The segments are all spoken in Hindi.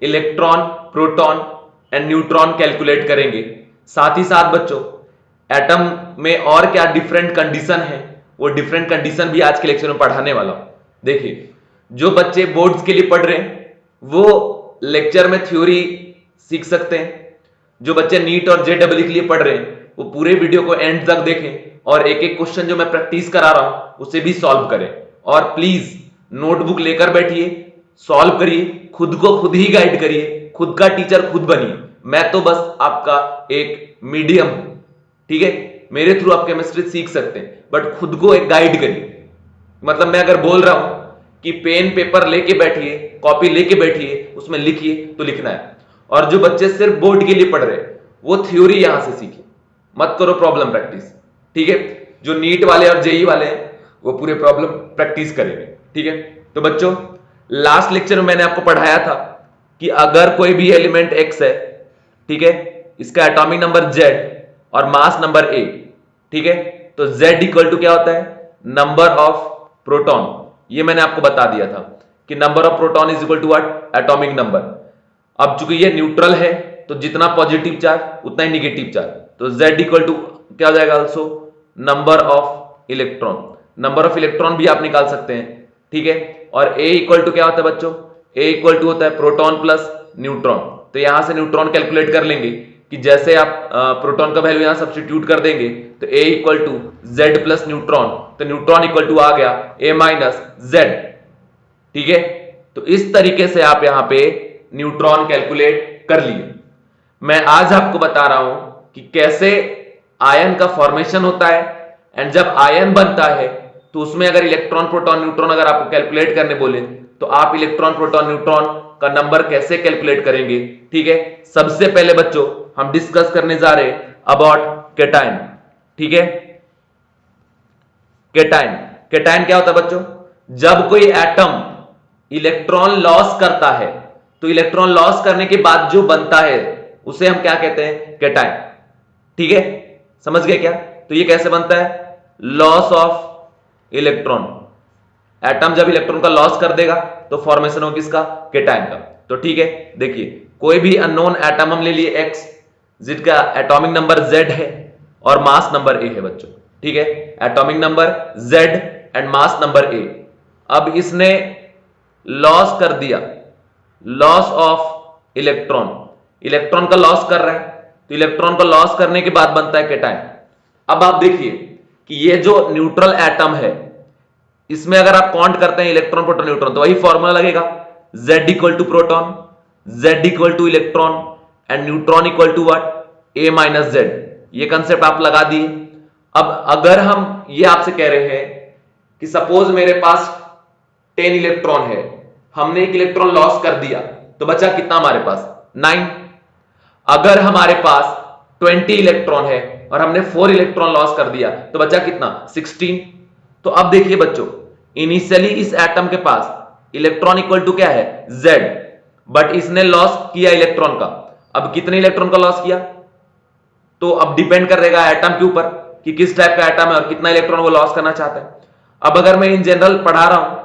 Electron, proton and neutron calculate करेंगे। साथ ही साथ बच्चों एटम में और क्या डिफरेंट कंडीशन है, वो डिफरेंट कंडीशन भी आज के लेक्चर में पढ़ाने वाला हूं। देखिए, जो बच्चे बोर्ड्स के लिए पढ़ रहे हैं वो लेक्चर में थ्योरी सीख सकते हैं। जो बच्चे नीट और जेडब्ल्यू के लिए पढ़ रहे हैं वो पूरे वीडियो को एंड तक देखें और एक एक क्वेश्चन जो मैं प्रैक्टिस करा रहा हूं उसे भी सॉल्व करें। और प्लीज नोटबुक लेकर बैठिए, सॉल्व करिए, खुद को खुद ही गाइड करिए, खुद का टीचर खुद बनिए। मैं तो बस आपका एक मीडियम हूं, ठीक है। मेरे थ्रू आप केमिस्ट्री सीख सकते हैं, बट खुद को एक गाइड करिए। मतलब मैं अगर बोल रहा हूं कि पेन पेपर लेके बैठिए, कॉपी लेके बैठिए, उसमें लिखिए तो लिखना है। और जो बच्चे सिर्फ बोर्ड के लिए पढ़ रहे हैं वो थ्योरी यहां से सीखे, मत करो प्रॉब्लम प्रैक्टिस, ठीक है। जो नीट वाले और जेई वाले हैं वो पूरे प्रॉब्लम प्रैक्टिस करेंगे, ठीक है। तो बच्चों लास्ट लेक्चर में मैंने आपको पढ़ाया था कि अगर कोई भी एलिमेंट एक्स है, ठीक है, इसका एटॉमिक नंबर जेड और मास नंबर ए, ठीक है, तो जेड इक्वल टू क्या होता है, नंबर ऑफ प्रोटॉन। ये मैंने आपको बता दिया था कि number of proton is equal to what, atomic number. अब चूंकि ये न्यूट्रल है तो जितना पॉजिटिव चार्ज उतना ही निगेटिव चार्ज, तो Z इक्वल टू क्या हो जाएगा, also number of electron. Number of electron भी आप निकाल सकते हैं, ठीक है। और A इक्वल टू क्या होता है बच्चों, A इक्वल टू होता है प्रोटॉन प्लस न्यूट्रॉन। तो यहां से न्यूट्रॉन कैलकुलेट कर लेंगे कि जैसे आप प्रोटॉन का वैल्यू यहां सब्स्टिट्यूट कर देंगे तो A equal to Z plus neutron, तो न्यूट्रॉन इक्वल टू आ गया A माइनस Z, ठीक है। तो इस तरीके से आप यहां पे न्यूट्रॉन कैलकुलेट कर लिए। मैं आज आपको बता रहा हूं कि कैसे आयन का फॉर्मेशन होता है, एंड जब आयन बनता है तो उसमें अगर इलेक्ट्रॉन, प्रोटॉन, न्यूट्रॉन अगर आपको कैलकुलेट करने बोले तो आप इलेक्ट्रॉन, प्रोटॉन, न्यूट्रॉन का नंबर कैसे कैलकुलेट करेंगे, ठीक है। सबसे पहले बच्चों हम डिस्कस करने जा रहे हैं अबाउट केटायन, ठीक है। केटायन, केटायन क्या होता है बच्चों, जब कोई एटम इलेक्ट्रॉन लॉस करता है तो इलेक्ट्रॉन लॉस करने के बाद जो बनता है उसे हम क्या कहते हैं, केटायन, ठीक है। समझ गए क्या, तो ये कैसे बनता है, लॉस ऑफ इलेक्ट्रॉन। एटम जब इलेक्ट्रॉन का लॉस कर देगा तो फॉर्मेशन होगा किसका, केटायन का। तो ठीक है, देखिए कोई भी अननोन एटम हम ले लिए एक्स जिसका एटॉमिक नंबर Z है और मास नंबर A है बच्चों, ठीक है। Atomic number Z and mass number A। अब इसने लॉस कर दिया, लॉस ऑफ इलेक्ट्रॉन, इलेक्ट्रॉन का लॉस कर रहा है, तो इलेक्ट्रॉन का लॉस करने के बाद बनता है केटायन। अब आप देखिए कि ये जो न्यूट्रल एटम है इसमें अगर आप काउंट करते हैं इलेक्ट्रॉन, प्रोटॉन, न्यूट्रॉन तो वही फॉर्मूला लगेगा, Z equal to proton, Z equal to electron and neutron equal to what, A minus Z। ये कंसेप्ट आप लगा दिए। अब अगर हम ये आपसे कह रहे हैं कि सपोज मेरे पास 10 इलेक्ट्रॉन है, हमने एक इलेक्ट्रॉन लॉस कर दिया तो बचा कितना हमारे पास, 9। अगर हमारे पास 20 इलेक्ट्रॉन है और हमने 4 इलेक्ट्रॉन लॉस कर दिया तो बचा कितना, 16। तो अब देखिए बच्चों, इनिशियली इस एटम के पास इलेक्ट्रॉन इक्वल टू क्या है, Z, बट इसने लॉस किया इलेक्ट्रॉन का। अब कितने इलेक्ट्रॉन का लॉस किया, तो अब डिपेंड करेगा एटम के ऊपर कि किस टाइप का एटम है और कितना इलेक्ट्रॉन वो लॉस करना चाहता है। अब अगर मैं इन जनरल पढ़ा रहा हूं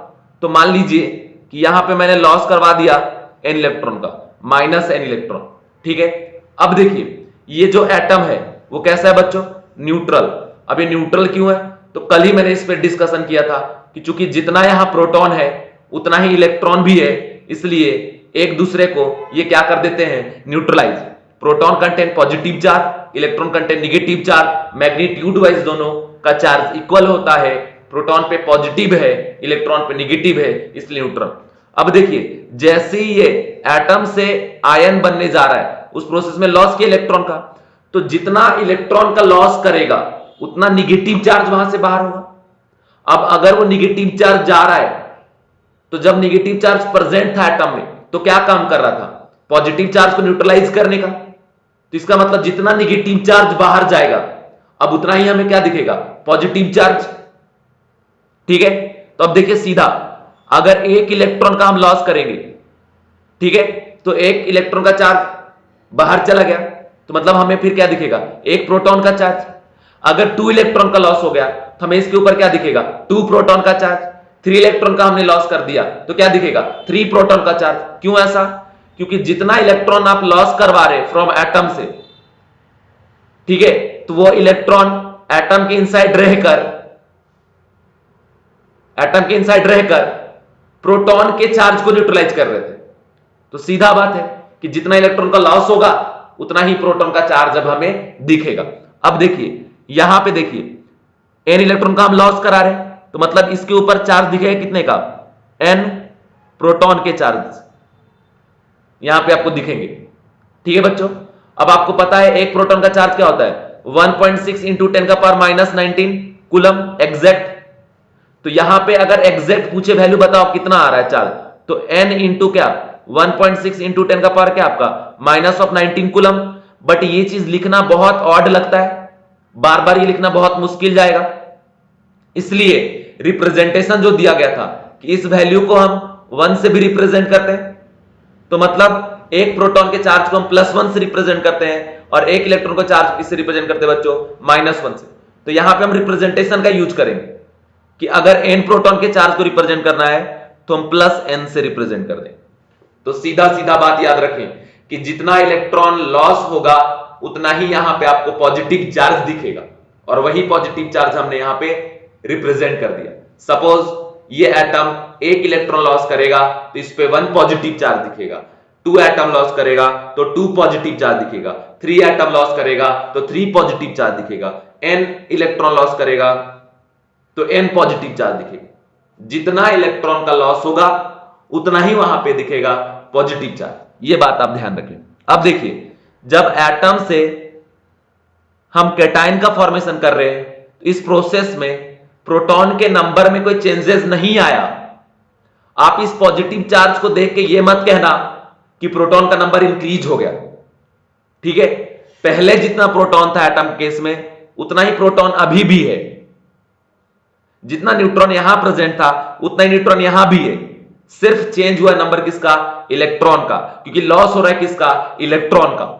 तो मान लीजिए कि यहां पे मैंने लॉस करवा दिया n इलेक्ट्रॉन का, माइनस n इलेक्ट्रॉन, ठीक है। अब देखिए ये जो एटम है वो कैसा है बच्चों, न्यूट्रल। अब ये न्यूट्रल क्यों है, तो कल ही मैंने इस पर डिस्कशन किया था कि चूंकि जितना यहां प्रोटॉन है उतना ही इलेक्ट्रॉन भी है, इसलिए एक दूसरे को ये क्या कर देते हैं, neutralize. Proton contain positive charge, electron contain negative charge, magnitude wise दोनों का चार्ज इक्वल होता है। प्रोटॉन पे पॉजिटिव है, इलेक्ट्रॉन पे निगेटिव है, इसलिए न्यूट्रल। अब देखिए जैसे ही ये एटम से आयन बनने जा रहा है उस प्रोसेस में लॉस किया इलेक्ट्रॉन का, तो जितना इलेक्ट्रॉन का लॉस करेगा उतना निगेटिव चार्ज वहां से बाहर होगा। अब अगर वो निगेटिव चार्ज जा रहा है तो जब निगेटिव चार्ज प्रेजेंट था एटम में तो क्या काम कर रहा था, पॉजिटिव चार्ज को न्यूट्रलाइज करने का। तो इसका मतलब जितना निगेटिव चार्ज बाहर जाएगा अब उतना ही हमें क्या दिखेगा, पॉजिटिव चार्ज, ठीक है। तो अब देखिए सीधा अगर एक इलेक्ट्रॉन का हम लॉस करेंगे, ठीक है, तो एक इलेक्ट्रॉन का चार्ज बाहर चला गया तो मतलब हमें फिर क्या दिखेगा, एक प्रोटॉन का चार्ज। अगर 2 इलेक्ट्रॉन का लॉस हो गया तो हमें इसके ऊपर क्या दिखेगा, 2 प्रोटॉन का चार्ज। 3 इलेक्ट्रॉन का हमने लॉस कर दिया तो क्या दिखेगा, 3 प्रोटॉन का चार्ज। क्यों ऐसा, क्योंकि जितना इलेक्ट्रॉन आप लॉस करवा रहे फ्रॉम एटम से, ठीक है, तो वो इलेक्ट्रॉन एटम के इनसाइड रहकर प्रोटॉन के चार्ज को न्यूट्रलाइज कर रहे थे। तो सीधा बात है कि जितना इलेक्ट्रॉन का लॉस होगा उतना ही प्रोटॉन का चार्ज अब हमें दिखेगा। अब देखिए यहां पे देखिए n इलेक्ट्रॉन का हम लॉस करा रहे हैं, तो मतलब इसके ऊपर चार्ज दिखेगा कितने का, n प्रोटॉन के चार्ज यहां पे आपको दिखेंगे। ठीक है बच्चों, अब आपको पता है एक प्रोटॉन का चार्ज क्या होता है, 1.6 इंटू 10⁻19 कूलम एग्जैक्ट। तो यहां पे अगर एग्जैक्ट पूछे वैल्यू बताओ कितना आ रहा है चार्ज, तो n इंटू क्या 1.6 इंटू 10 का पावर क्या आपका -19 कूलम। बट ये चीज लिखना बहुत ऑड लगता है, बार बार ये लिखना बहुत मुश्किल जाएगा, इसलिए रिप्रेजेंटेशन जो दिया गया था कि इस वैल्यू को हम 1 से भी रिप्रेजेंट करते हैं। तो मतलब एक प्रोटॉन के चार्ज को हम +1 से रिप्रेजेंट करते हैं और एक इलेक्ट्रॉन को चार्ज किससे रिप्रेजेंट करते हैं बच्चों, -1 से। तो यहां पे हम रिप्रेजेंटेशन का यूज करेंगे कि अगर n प्रोटॉन के चार्ज को रिप्रेजेंट करना है तो हम +n से रिप्रेजेंट कर दें। तो सीधा सीधा बात याद रखें कि जितना इलेक्ट्रॉन लॉस होगा उतना ही यहां पे आपको पॉजिटिव चार्ज दिखेगा, और वही पॉजिटिव चार्ज हमने यहां पे रिप्रेजेंट कर दिया। सपोज ये एटम एक इलेक्ट्रॉन लॉस करेगा तो इस पे 1 पॉजिटिव चार्ज दिखेगा, 2 एटम लॉस करेगा तो 2 पॉजिटिव चार्ज दिखेगा, 3 एटम लॉस करेगा तो 3 पॉजिटिव चार्ज दिखेगा, n इलेक्ट्रॉन लॉस करेगा तो n पॉजिटिव चार्ज दिखेगा। जितना इलेक्ट्रॉन का लॉस होगा उतना ही वहां पे दिखेगा पॉजिटिव चार्ज, ये बात आप ध्यान रखें। अब देखिए जब एटम से हम कैटायन का फॉर्मेशन कर रहे हैं तो इस प्रोसेस में प्रोटॉन के नंबर में कोई चेंजेस नहीं आया। आप इस पॉजिटिव चार्ज को देख के यह मत कहना कि प्रोटॉन का नंबर इंक्रीज हो गया। ठीक है, पहले जितना प्रोटॉन था एटम केस में उतना ही प्रोटॉन अभी भी है, जितना न्यूट्रॉन यहां प्रेजेंट था उतना ही न्यूट्रॉन यहां भी है, सिर्फ चेंज हुआ नंबर किसका, इलेक्ट्रॉन का, क्योंकि लॉस हो रहा है किसका, इलेक्ट्रॉन का।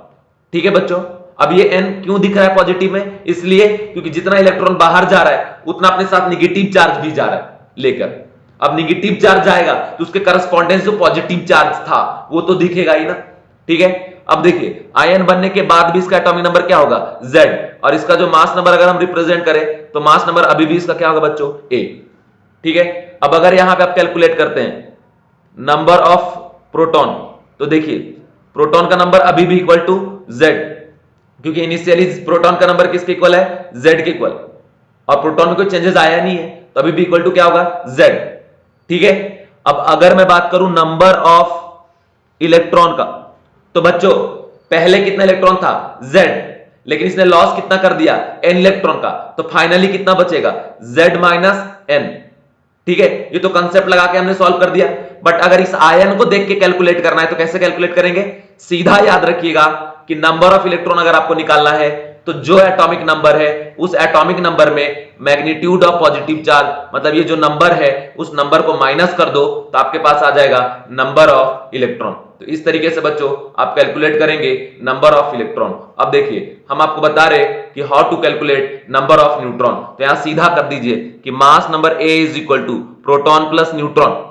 ठीक है बच्चों, अब ये n क्यों दिख रहा है पॉजिटिव में, इसलिए क्योंकि जितना इलेक्ट्रॉन बाहर जा रहा है उतना अपने साथ नेगेटिव चार्ज भी जा रहा है लेकर। अब नेगेटिव चार्ज जाएगा तो उसके करस्पॉन्डेंस जो पॉजिटिव चार्ज था वो तो दिखेगा ही ना। ठीक है, अब देखिए आयन बनने के बाद भी इसका एटॉमिक नंबर क्या होगा, Z, और इसका जो मास नंबर अगर हम रिप्रेजेंट करें तो मास नंबर अभी भी इसका क्या होगा बच्चों, A। ठीक है, अब अगर यहां पे आप कैलकुलेट करते हैं नंबर ऑफ प्रोटॉन, तो देखिए प्रोटॉन का नंबर अभी भी इक्वल टू Z, क्योंकि इनिशियली प्रोटॉन का नंबर किसके इक्वल है, Z के इक्वल, और प्रोटॉन में कोई चेंजेस आया नहीं है तो अभी भी इक्वल टू क्या होगा, Z। ठीक है, अब अगर मैं बात करूं नंबर ऑफ इलेक्ट्रॉन का, तो बच्चों पहले कितना इलेक्ट्रॉन था, Z, लेकिन इसने लॉस कितना कर दिया, n इलेक्ट्रॉन का, तो फाइनली कितना बचेगा, Z माइनस n। ठीक है, ये तो कंसेप्ट लगा के हमने सॉल्व कर दिया। बट अगर इस आयन को देख के कैलकुलेट करना है तो कैसे कैलकुलेट करेंगे, सीधा याद रखिएगा कि नंबर ऑफ इलेक्ट्रॉन अगर आपको निकालना है तो जो एटॉमिक नंबर है उस एटॉमिक नंबर में मैग्नीट्यूड ऑफ पॉजिटिव चार्ज, मतलब ये जो नंबर है उस नंबर को माइनस कर दो तो आपके पास आ जाएगा नंबर ऑफ इलेक्ट्रॉन। तो इस तरीके से बच्चों आप कैलकुलेट करेंगे नंबर ऑफ इलेक्ट्रॉन। अब देखिए हम आपको बता रहे कि how to calculate number of neutron, तो यहां सीधा कर दीजिए कि mass number A is equal to proton plus neutron,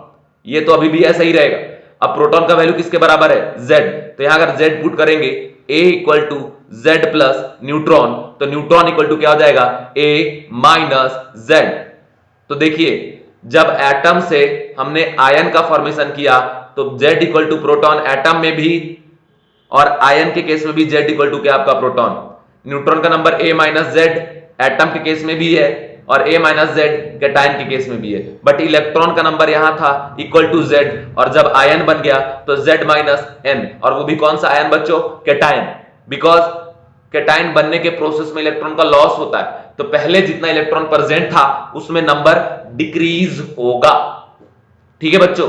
ये तो अभी भी ऐसा ही रहेगा। अब प्रोटॉन का वैल्यू किसके बराबर है, Z, तो यहां अगर Z पुट करेंगे A equal to Z plus neutron, तो न्यूट्रॉन इक्वल टू क्या हो जाएगा, A माइनस Z। तो देखिए जब एटम से हमने आयन का फॉर्मेशन किया तो Z equal to proton atom में भी, और आयन के केस में भी Z इक्वल टू क्या आपका प्रोटॉन। न्यूट्रॉन का number A minus Z atom के केस में भी है और A माइनस Z कैटायन के केस में भी है, बट इलेक्ट्रॉन का नंबर यहां था इक्वल टू Z, और जब आयन बन गया तो Z माइनस N, और वो भी कौन सा आयन बच्चों, कैटायन, बिकॉज कैटायन बनने के प्रोसेस में इलेक्ट्रॉन का लॉस होता है, तो पहले जितना इलेक्ट्रॉन प्रेजेंट था उसमें नंबर डिक्रीज होगा। ठीक है बच्चों,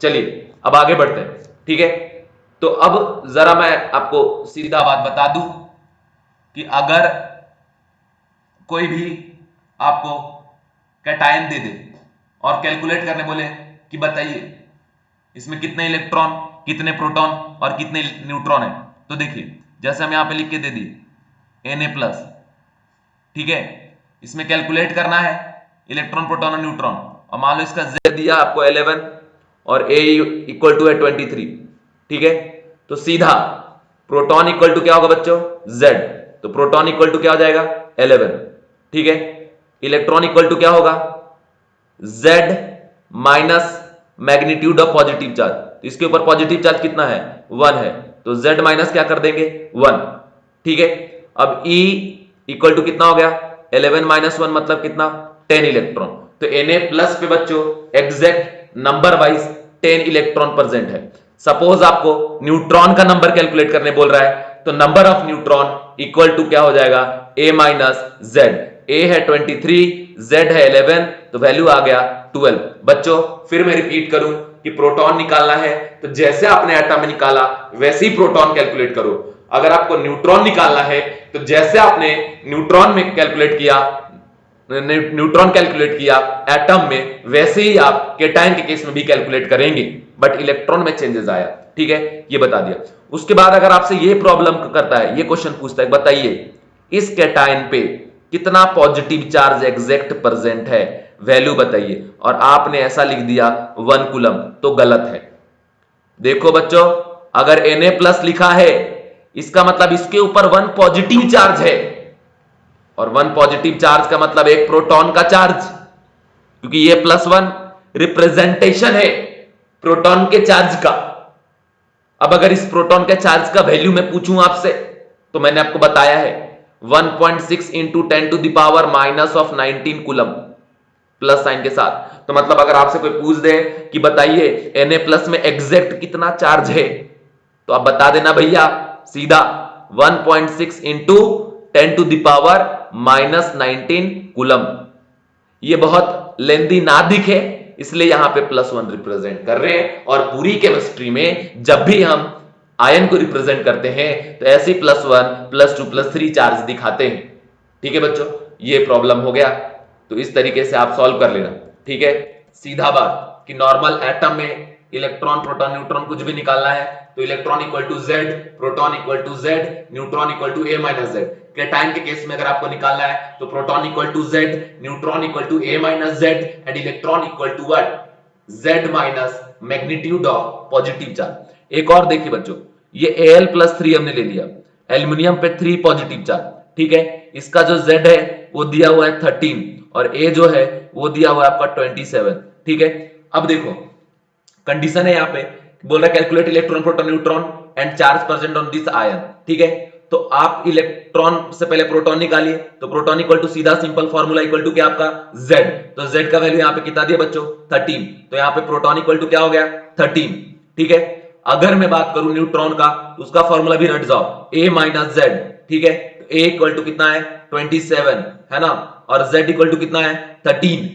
चलिए अब आगे बढ़ते हैं। ठीक है, तो अब जरा मैं आपको सीधा बात बता दूं कि अगर कोई भी आपको कैटायन दे दे और कैलकुलेट करने बोले कि बताइए इसमें कितने इलेक्ट्रॉन, कितने प्रोटॉन और कितने न्यूट्रॉन है, तो देखिए जैसे हम यहां पे लिख के दे दिए Na+, ठीक है, इसमें कैलकुलेट करना है इलेक्ट्रॉन प्रोटॉन और न्यूट्रॉन, और मान लो इसका Z दिया आपको 11 और A इक्वल टू है 23। ठीक है, तो सीधा प्रोटॉन इक्वल टू क्या होगा बच्चों, Z, तो प्रोटॉन इक्वल टू क्या हो जाएगा 11, ठीक है। इलेक्ट्रॉन इक्वल टू क्या होगा Z minus magnitude of positive charge, तो इसके ऊपर पॉजिटिव चार्ज कितना है 1 है, तो Z माइनस क्या कर देंगे 1, ठीक है। अब E इक्वल टू कितना हो गया 11 माइनस 1 मतलब कितना 10 इलेक्ट्रॉन, तो Na प्लस पे बच्चों exact number wise 10 electron present है। सपोज आपको न्यूट्रॉन का नंबर कैलकुलेट करने बोल रहा है, तो number of neutron equal to क्या हो जाएगा A माइनस Z, A है 23, Z है 11, तो वैल्यू आ गया 12। बच्चों फिर मैं रिपीट करूं कि प्रोटॉन निकालना है तो जैसे आपने एटम में निकाला वैसे ही प्रोटॉन कैलकुलेट करो। अगर आपको न्यूट्रॉन निकालना है तो जैसे आपने न्यूट्रॉन में कैलकुलेट किया, न्यूट्रॉन कैलकुलेट किया एटम में, वैसे ही आप केटायन के केस में भी कैलकुलेट करेंगे, बट इलेक्ट्रॉन में चेंजेस आया, ठीक है, ये बता दिया। उसके बाद अगर आपसे ये प्रॉब्लम करता है, ये क्वेश्चन पूछता है बताइए इस केटायन पे कितना पॉजिटिव चार्ज एग्जैक्ट प्रेजेंट है, वैल्यू बताइए, और आपने ऐसा लिख दिया 1 कूलम, तो गलत है। देखो बच्चों अगर Na प्लस लिखा है इसका मतलब इसके ऊपर 1 पॉजिटिव चार्ज है, और 1 पॉजिटिव चार्ज का मतलब एक प्रोटॉन का चार्ज, क्योंकि ये +1 रिप्रेजेंटेशन है प्रोटॉन के चार्ज का। अब अगर इस प्रोटॉन के चार्ज का वैल्यू मैं पूछूं आपसे, तो मैंने आपको बताया है 1.6 into 10 to the power -19 coulomb plus sign के साथ। तो मतलब अगर आपसे कोई पूछ दे कि बताइए Na प्लस में एग्जैक्ट कितना चार्ज है, तो आप बता देना भैया सीधा 1.6 into 10 to the power -19 coulomb. ये बहुत लेंदी ना दिखे इसलिए यहां पे +1 रिप्रेजेंट कर रहे हैं, और पूरी केमिस्ट्री में जब भी हम आयन को रिप्रेजेंट करते हैं तो ऐसे +1 +2 +3 चार्ज दिखाते हैं, ठीक है बच्चों। ये प्रॉब्लम हो गया, तो इस तरीके से आप सॉल्व कर लेना, ठीक है। सीधा बात कि नॉर्मल एटम में इलेक्ट्रॉन प्रोटॉन न्यूट्रॉन कुछ भी निकालना है तो electron equal to Z, proton equal to Z, neutron equal to A minus Z। Cation के केस में अगर आपको निकालना है तो proton equal to Z, neutron equal to A minus Z and electron equal to what Z minus magnitude of positive charge. एक और देखिए बच्चों, ये Al+3 हमने ले लिया, एल्युमिनियम पे 3 पॉजिटिव चार्ज, ठीक है। इसका जो Z है वो दिया हुआ है 13 और A जो है वो दिया हुआ है आपका 27, ठीक है। अब देखो कंडीशन है यहां पे, बोल रहा है calculate electron proton neutron and charge present on this ion, ठीक है। तो आप इलेक्ट्रॉन से पहले प्रोटॉन निकालिए, तो प्रोटॉन इक्वल टू सीधा सिंपल फॉर्मूला इक्वल टू क्या आपका Z, तो Z का वैल्यू यहां पे कितना दिया बच्चों 13, तो यहां पे प्रोटॉन इक्वल टू क्या हो गया 13, ठीक है। अगर मैं बात करूं न्यूट्रॉन का तो उसका फॉर्मूला भी रट जाओ A माइनस Z, ठीक है। तो A इक्वल टू कितना है 27 है ना, और Z इक्वल टू कितना है 13,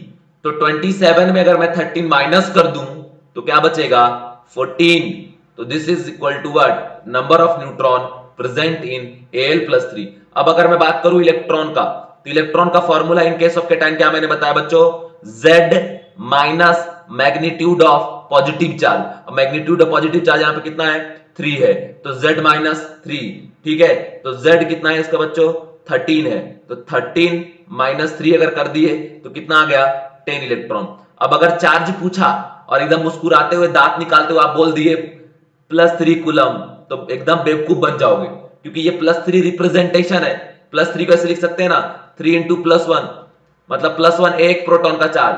तो 27 में अगर मैं 13 माइनस कर दूं तो क्या बचेगा 14, तो this is equal to what number of neutron present in Al+3। अब अगर मैं बात करूं इलेक्ट्रॉन का, तो इलेक्ट्रॉन का formula in case of cation क्या मैंने बताया बच्चों Z minus magnitude of positive charge. अब मैग्नीट्यूड ऑफ पॉजिटिव चार्ज यहां पे कितना है 3 है, तो Z माइनस 3, ठीक है। तो Z कितना है इसका बच्चों 13 है, तो 13 माइनस 3 अगर कर दिए तो कितना आ गया 10 इलेक्ट्रॉन। अब अगर चार्ज पूछा और एकदम मुस्कुराते हुए दांत निकालते हुए आप बोल दिए +3 कूलम, तो एकदम बेवकूफ बन जाओगे, क्योंकि ये +3 रिप्रेजेंटेशन है। +3 को ऐसे लिख सकते हैं ना 3 इंटू +1 मतलब +1 एक प्रोटॉन का चार्ज,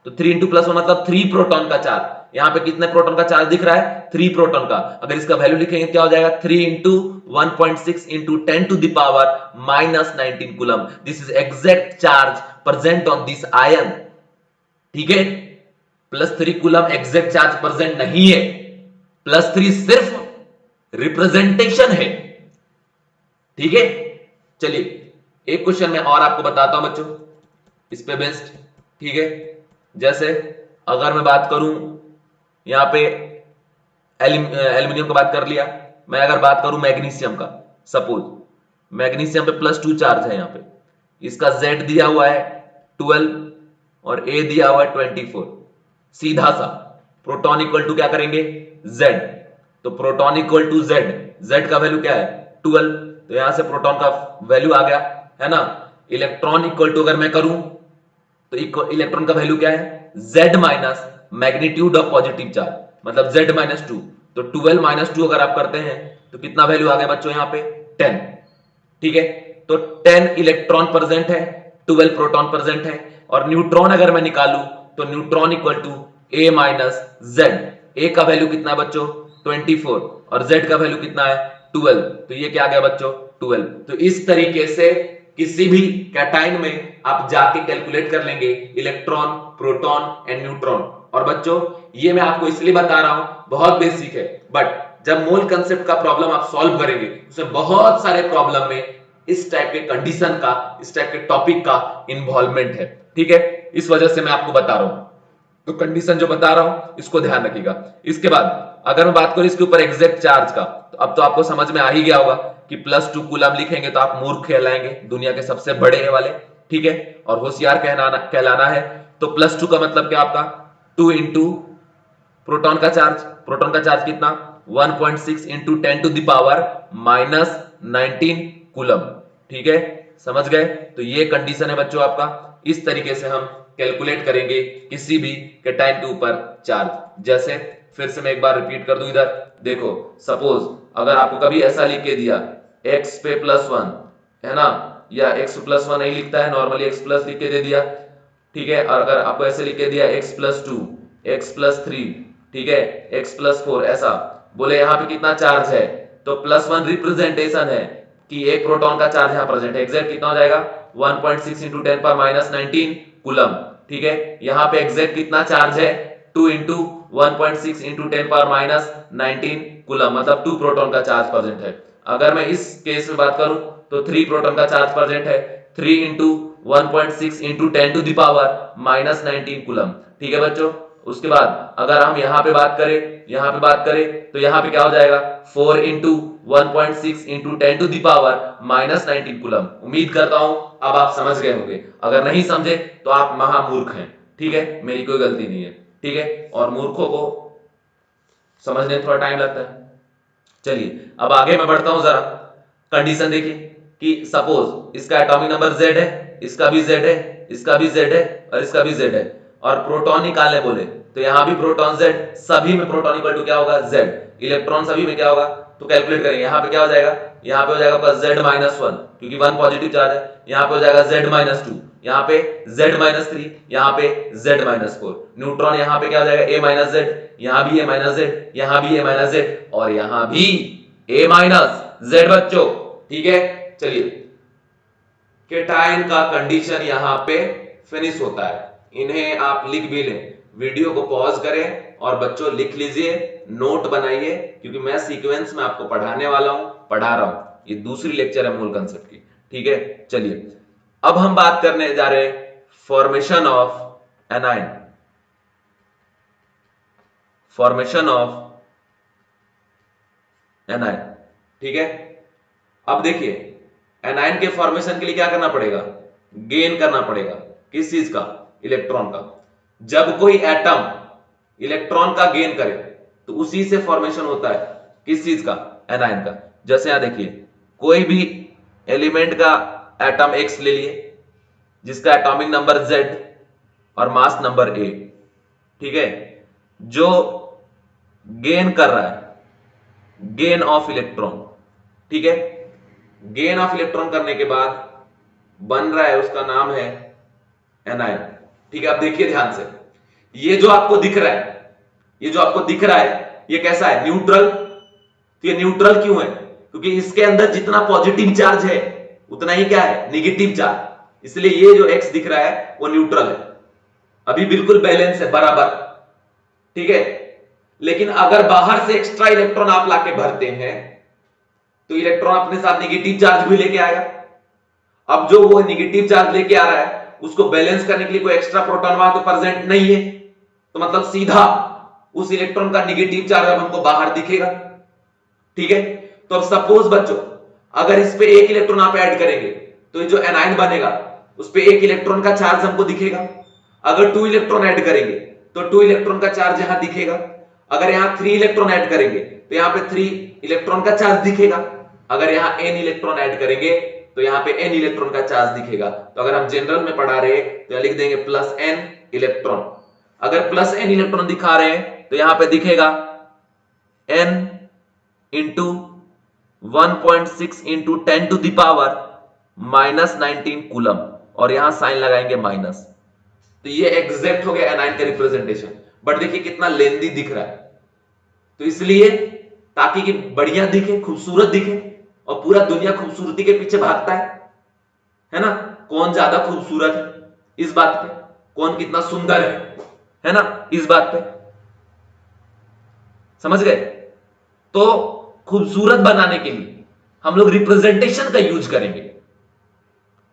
तो 3 इंटू +1 मतलब 3 प्रोटॉन का चार्ज। यहां पे कितने प्रोटॉन का चार्ज दिख रहा है 3 प्रोटॉन का। अगर इसका वैल्यू लिखेंगे क्या हो जाएगा 3 into 1.6 into 10 to the power -19 coulomb. This is exact charge present on this ion, ठीक है। +3 कूलम एग्जैक्ट चार्ज प्रेजेंट नहीं है, +3 सिर्फ रिप्रेजेंटेशन है, ठीक है। चलिए एक क्वेश्चन मैं और आपको बताता हूं बच्चों इस पे बेस्ड, ठीक है। जैसे अगर मैं बात करूं यहां पे एल्यूमिनियम का बात कर लिया, मैं अगर बात करूं मैग्नीशियम का, सपोज मैग्नीशियम पे +2 चार्ज है, यहां पे इसका Z दिया हुआ है 12 और A दिया हुआ है 24। सीधा सा प्रोटॉन इक्वल टू क्या करेंगे Z, तो प्रोटॉन इक्वल टू Z का वैल्यू क्या है 12, तो यहां से प्रोटॉन का वैल्यू आ गया है ना। इलेक्ट्रॉन इक्वल टू अगर मैं करूं तो इलेक्ट्रॉन का वैल्यू क्या है Z minus magnitude of positive charge, मतलब Z माइनस 2, तो 12 माइनस 2 अगर आप करते हैं तो कितना वैल्यू आ गया बच्चों यहां पे 10। ठीक है, तो 10 इलेक्ट्रॉन प्रेजेंट है, 12 प्रोटॉन प्रेजेंट है, और न्यूट्रॉन अगर मैं निकालूं तो neutron equal to A minus Z. A का वैल्यू कितना है बच्चों 24 और जेड का वैल्यू कितना है 12, तो ये क्या आ गया बच्चों 12। तो इस तरीके से किसी भी कैटाइन में आप जाके कैलकुलेट कर लेंगे इलेक्ट्रॉन, प्रोटॉन एंड न्यूट्रॉन। और बच्चों ये मैं आपको इसलिए बता रहा हूं, बहुत बेसिक है, बट जब मोल कंसेप्ट का प्रॉब्लम आप सॉल्व करेंगे उसमें बहुत सारे प्रॉब्लम में इस टाइप के कंडीशन का, इस टाइप के टॉपिक का इन्वॉल्वमेंट है। ठीक है, इस वजह से मैं आपको बता रहा हूं, तो कंडीशन जो बता रहा हूं इसको ध्यान रखिएगा। इसके बाद अगर मैं बात करूं इसके ऊपर एग्जैक्ट चार्ज का, तो अब तो आपको समझ में आ ही गया होगा कि +2 कूलम लिखेंगे तो आप मूर्ख कहलाएंगे, दुनिया के सबसे बड़े वाले। ठीक है, और होशियार कहलाना है तो +2 का मतलब क्या आपका 2 इंटू प्रोटॉन का चार्ज। प्रोटॉन का चार्ज कितना 1.6 into 10 to the power -19 coulomb. ठीक है, समझ गए? तो ये कंडीशन है बच्चों आपका। इस तरीके से हम कैलकुलेट करेंगे किसी भी कैटायन के ऊपर चार्ज। जैसे फिर से मैं एक बार रिपीट कर दूं, इधर देखो, सपोज अगर आपको कभी ऐसा लिख के दिया x पे +1 है ना, या x +1 नहीं लिखता है, नॉर्मली x प्लस लिख के दे दिया। ठीक है, और अगर आपको ऐसे लिख के दिया x +2, x +3, ठीक है, x +4, ऐसा बोले यहाँ पे कितना चार्ज है, तो +1 रिप्रेजेंटेशन है कि एक प्रोटॉन का चार्ज यहाँ प्रेजेंट है। एग्जैक्ट कितना हो जाएगा 1.6 इंटू 10 पावर -19 कूलम। ठीक है, यहाँ पे एग्जैक्ट कितना चार्ज है 2 इंटू 1.6 इंटू 10 पावर -19 कूलम, मतलब 2 प्रोटॉन का चार्ज प्रेजेंट है। अगर मैं इस केस में बात करूं तो 3 प्रोटॉन का चार्ज प्रेजेंट है, 3 into 1.6 into 10 to the power -19 coulomb. ठीक है बच्चों, उसके बाद अगर हम यहां पे बात करें तो यहां पे क्या हो जाएगा 4 into 1.6 into 10 to the power -19 coulomb. उम्मीद करता हूं अब आप समझ गए होंगे, अगर नहीं समझे तो आप महामूर्ख हैं। ठीक है, मेरी कोई गलती नहीं है। ठीक है, और मूर्खों को समझने में थोड़ा टाइम लगता है। चलिए अब आगे मैं बढ़ता हूं, जरा कंडीशन देखिए कि सपोज इसका एटॉमिक नंबर Z है, इसका भी Z है, इसका भी Z है और इसका भी Z है, और प्रोटॉन निकालने बोले तो यहां भी प्रोटॉन Z, सभी में प्रोटॉन इक्वल टू क्या होगा Z, इलेक्ट्रॉन सभी में क्या होगा, तो कैलकुलेट करेंगे। यहां पे क्या हो जाएगा, यहां पे हो जाएगा प्लस Z-1 क्योंकि 1 पॉजिटिव चार्ज है, यहां पे हो जाएगा Z-2, यहां पे Z-3, यहां पे Z-4। न्यूट्रॉन यहां पे क्या हो जाएगा A-Z, यहां भी A-Z, यहां भी A-Z और यहां भी A-Z बच्चों। ठीक है, चलिए केटायन का कंडीशन यहां पे फिनिश होता है। इन्हें आप लिख भी लें, वीडियो को पॉज करें और बच्चों लिख लीजिए, नोट बनाइए, क्योंकि मैं सीक्वेंस में आपको पढ़ाने वाला हूं, पढ़ा रहा हूं। ये दूसरी लेक्चर है मूल कंसेप्ट की। ठीक है, चलिए अब हम बात करने जा रहे हैं formation of anion. Formation of anion. ठीक है, अब देखिए एनाइन के फॉर्मेशन के लिए क्या करना पड़ेगा, गेन करना पड़ेगा। किस चीज का, इलेक्ट्रॉन का। जब कोई एटम इलेक्ट्रॉन का गेन करे तो उसी से फॉर्मेशन होता है किस चीज का, एनाइन का। जैसे यहां देखिए कोई भी एलिमेंट का एटम X ले लिए जिसका एटॉमिक नंबर Z और मास नंबर A। ठीक है, जो गेन कर रहा है, गेन ऑफ इलेक्ट्रॉन। ठीक है, गेन ऑफ इलेक्ट्रॉन करने के बाद बन रहा है, उसका नाम है एनाइन। ठीक है, अब देखिए ध्यान से, ये जो आपको दिख रहा है, ये जो आपको दिख रहा है ये कैसा है, न्यूट्रल। तो ये न्यूट्रल क्यों है, क्योंकि इसके अंदर जितना पॉजिटिव चार्ज है उतना ही क्या है, निगेटिव चार्ज। इसलिए ये जो X दिख रहा है वो न्यूट्रल है, अभी बिल्कुल बैलेंस है, बराबर। ठीक है, लेकिन अगर बाहर से एक्स्ट्रा इलेक्ट्रॉन आप लाके भरते हैं तो इलेक्ट्रॉन अपने साथ निगेटिव चार्ज भी लेके आएगा। अब जो वो निगेटिव चार्ज लेके आ रहा है उसको बैलेंस करने के लिए कोई एक्स्ट्रा प्रोटॉन वहां तो प्रेजेंट नहीं है, तो मतलब सीधा उस इलेक्ट्रॉन का निगेटिव चार्ज अब हमको बाहर दिखेगा। ठीक है, तो अब सपोज बच्चों अगर इस पे एक इलेक्ट्रॉन आप ऐड करेंगे तो ये जो एनाइन बनेगा उस पे एक इलेक्ट्रॉन का चार्ज हमको दिखेगा। अगर 2 इलेक्ट्रॉन ऐड करेंगे तो 2 इलेक्ट्रॉन का चार्ज यहां दिखेगा। अगर यहां 3 इलेक्ट्रॉन ऐड करेंगे तो यहां पे 3 इलेक्ट्रॉन का चार्ज दिखेगा। अगर यहां n इलेक्ट्रॉन ऐड करेंगे तो यहां पे n इलेक्ट्रॉन का चार्ज दिखेगा। तो अगर हम जनरल में पढ़ा रहे तो लिख देंगे +n इलेक्ट्रॉन। अगर +n इलेक्ट्रॉन दिखा रहे हैं तो यहां पे दिखेगा n into 1.6 into 10 to the power -19 coulomb, और यहां साइन लगाएंगे माइनस। तो ये एग्जैक्ट हो गया एनायन का रिप्रेजेंटेशन। बट देखिए कितना लेंदी दिख रहा है, तो इसलिए ताकि कि बढ़िया दिखे, खूबसूरत दिखे, और पूरा दुनिया खूबसूरती के पीछे भागता है ना, कौन ज्यादा खूबसूरत है इस बात पे, कौन कितना सुंदर है ना, इस बात पे, समझ गए। तो खूबसूरत बनाने के लिए हम लोग रिप्रेजेंटेशन का यूज करेंगे।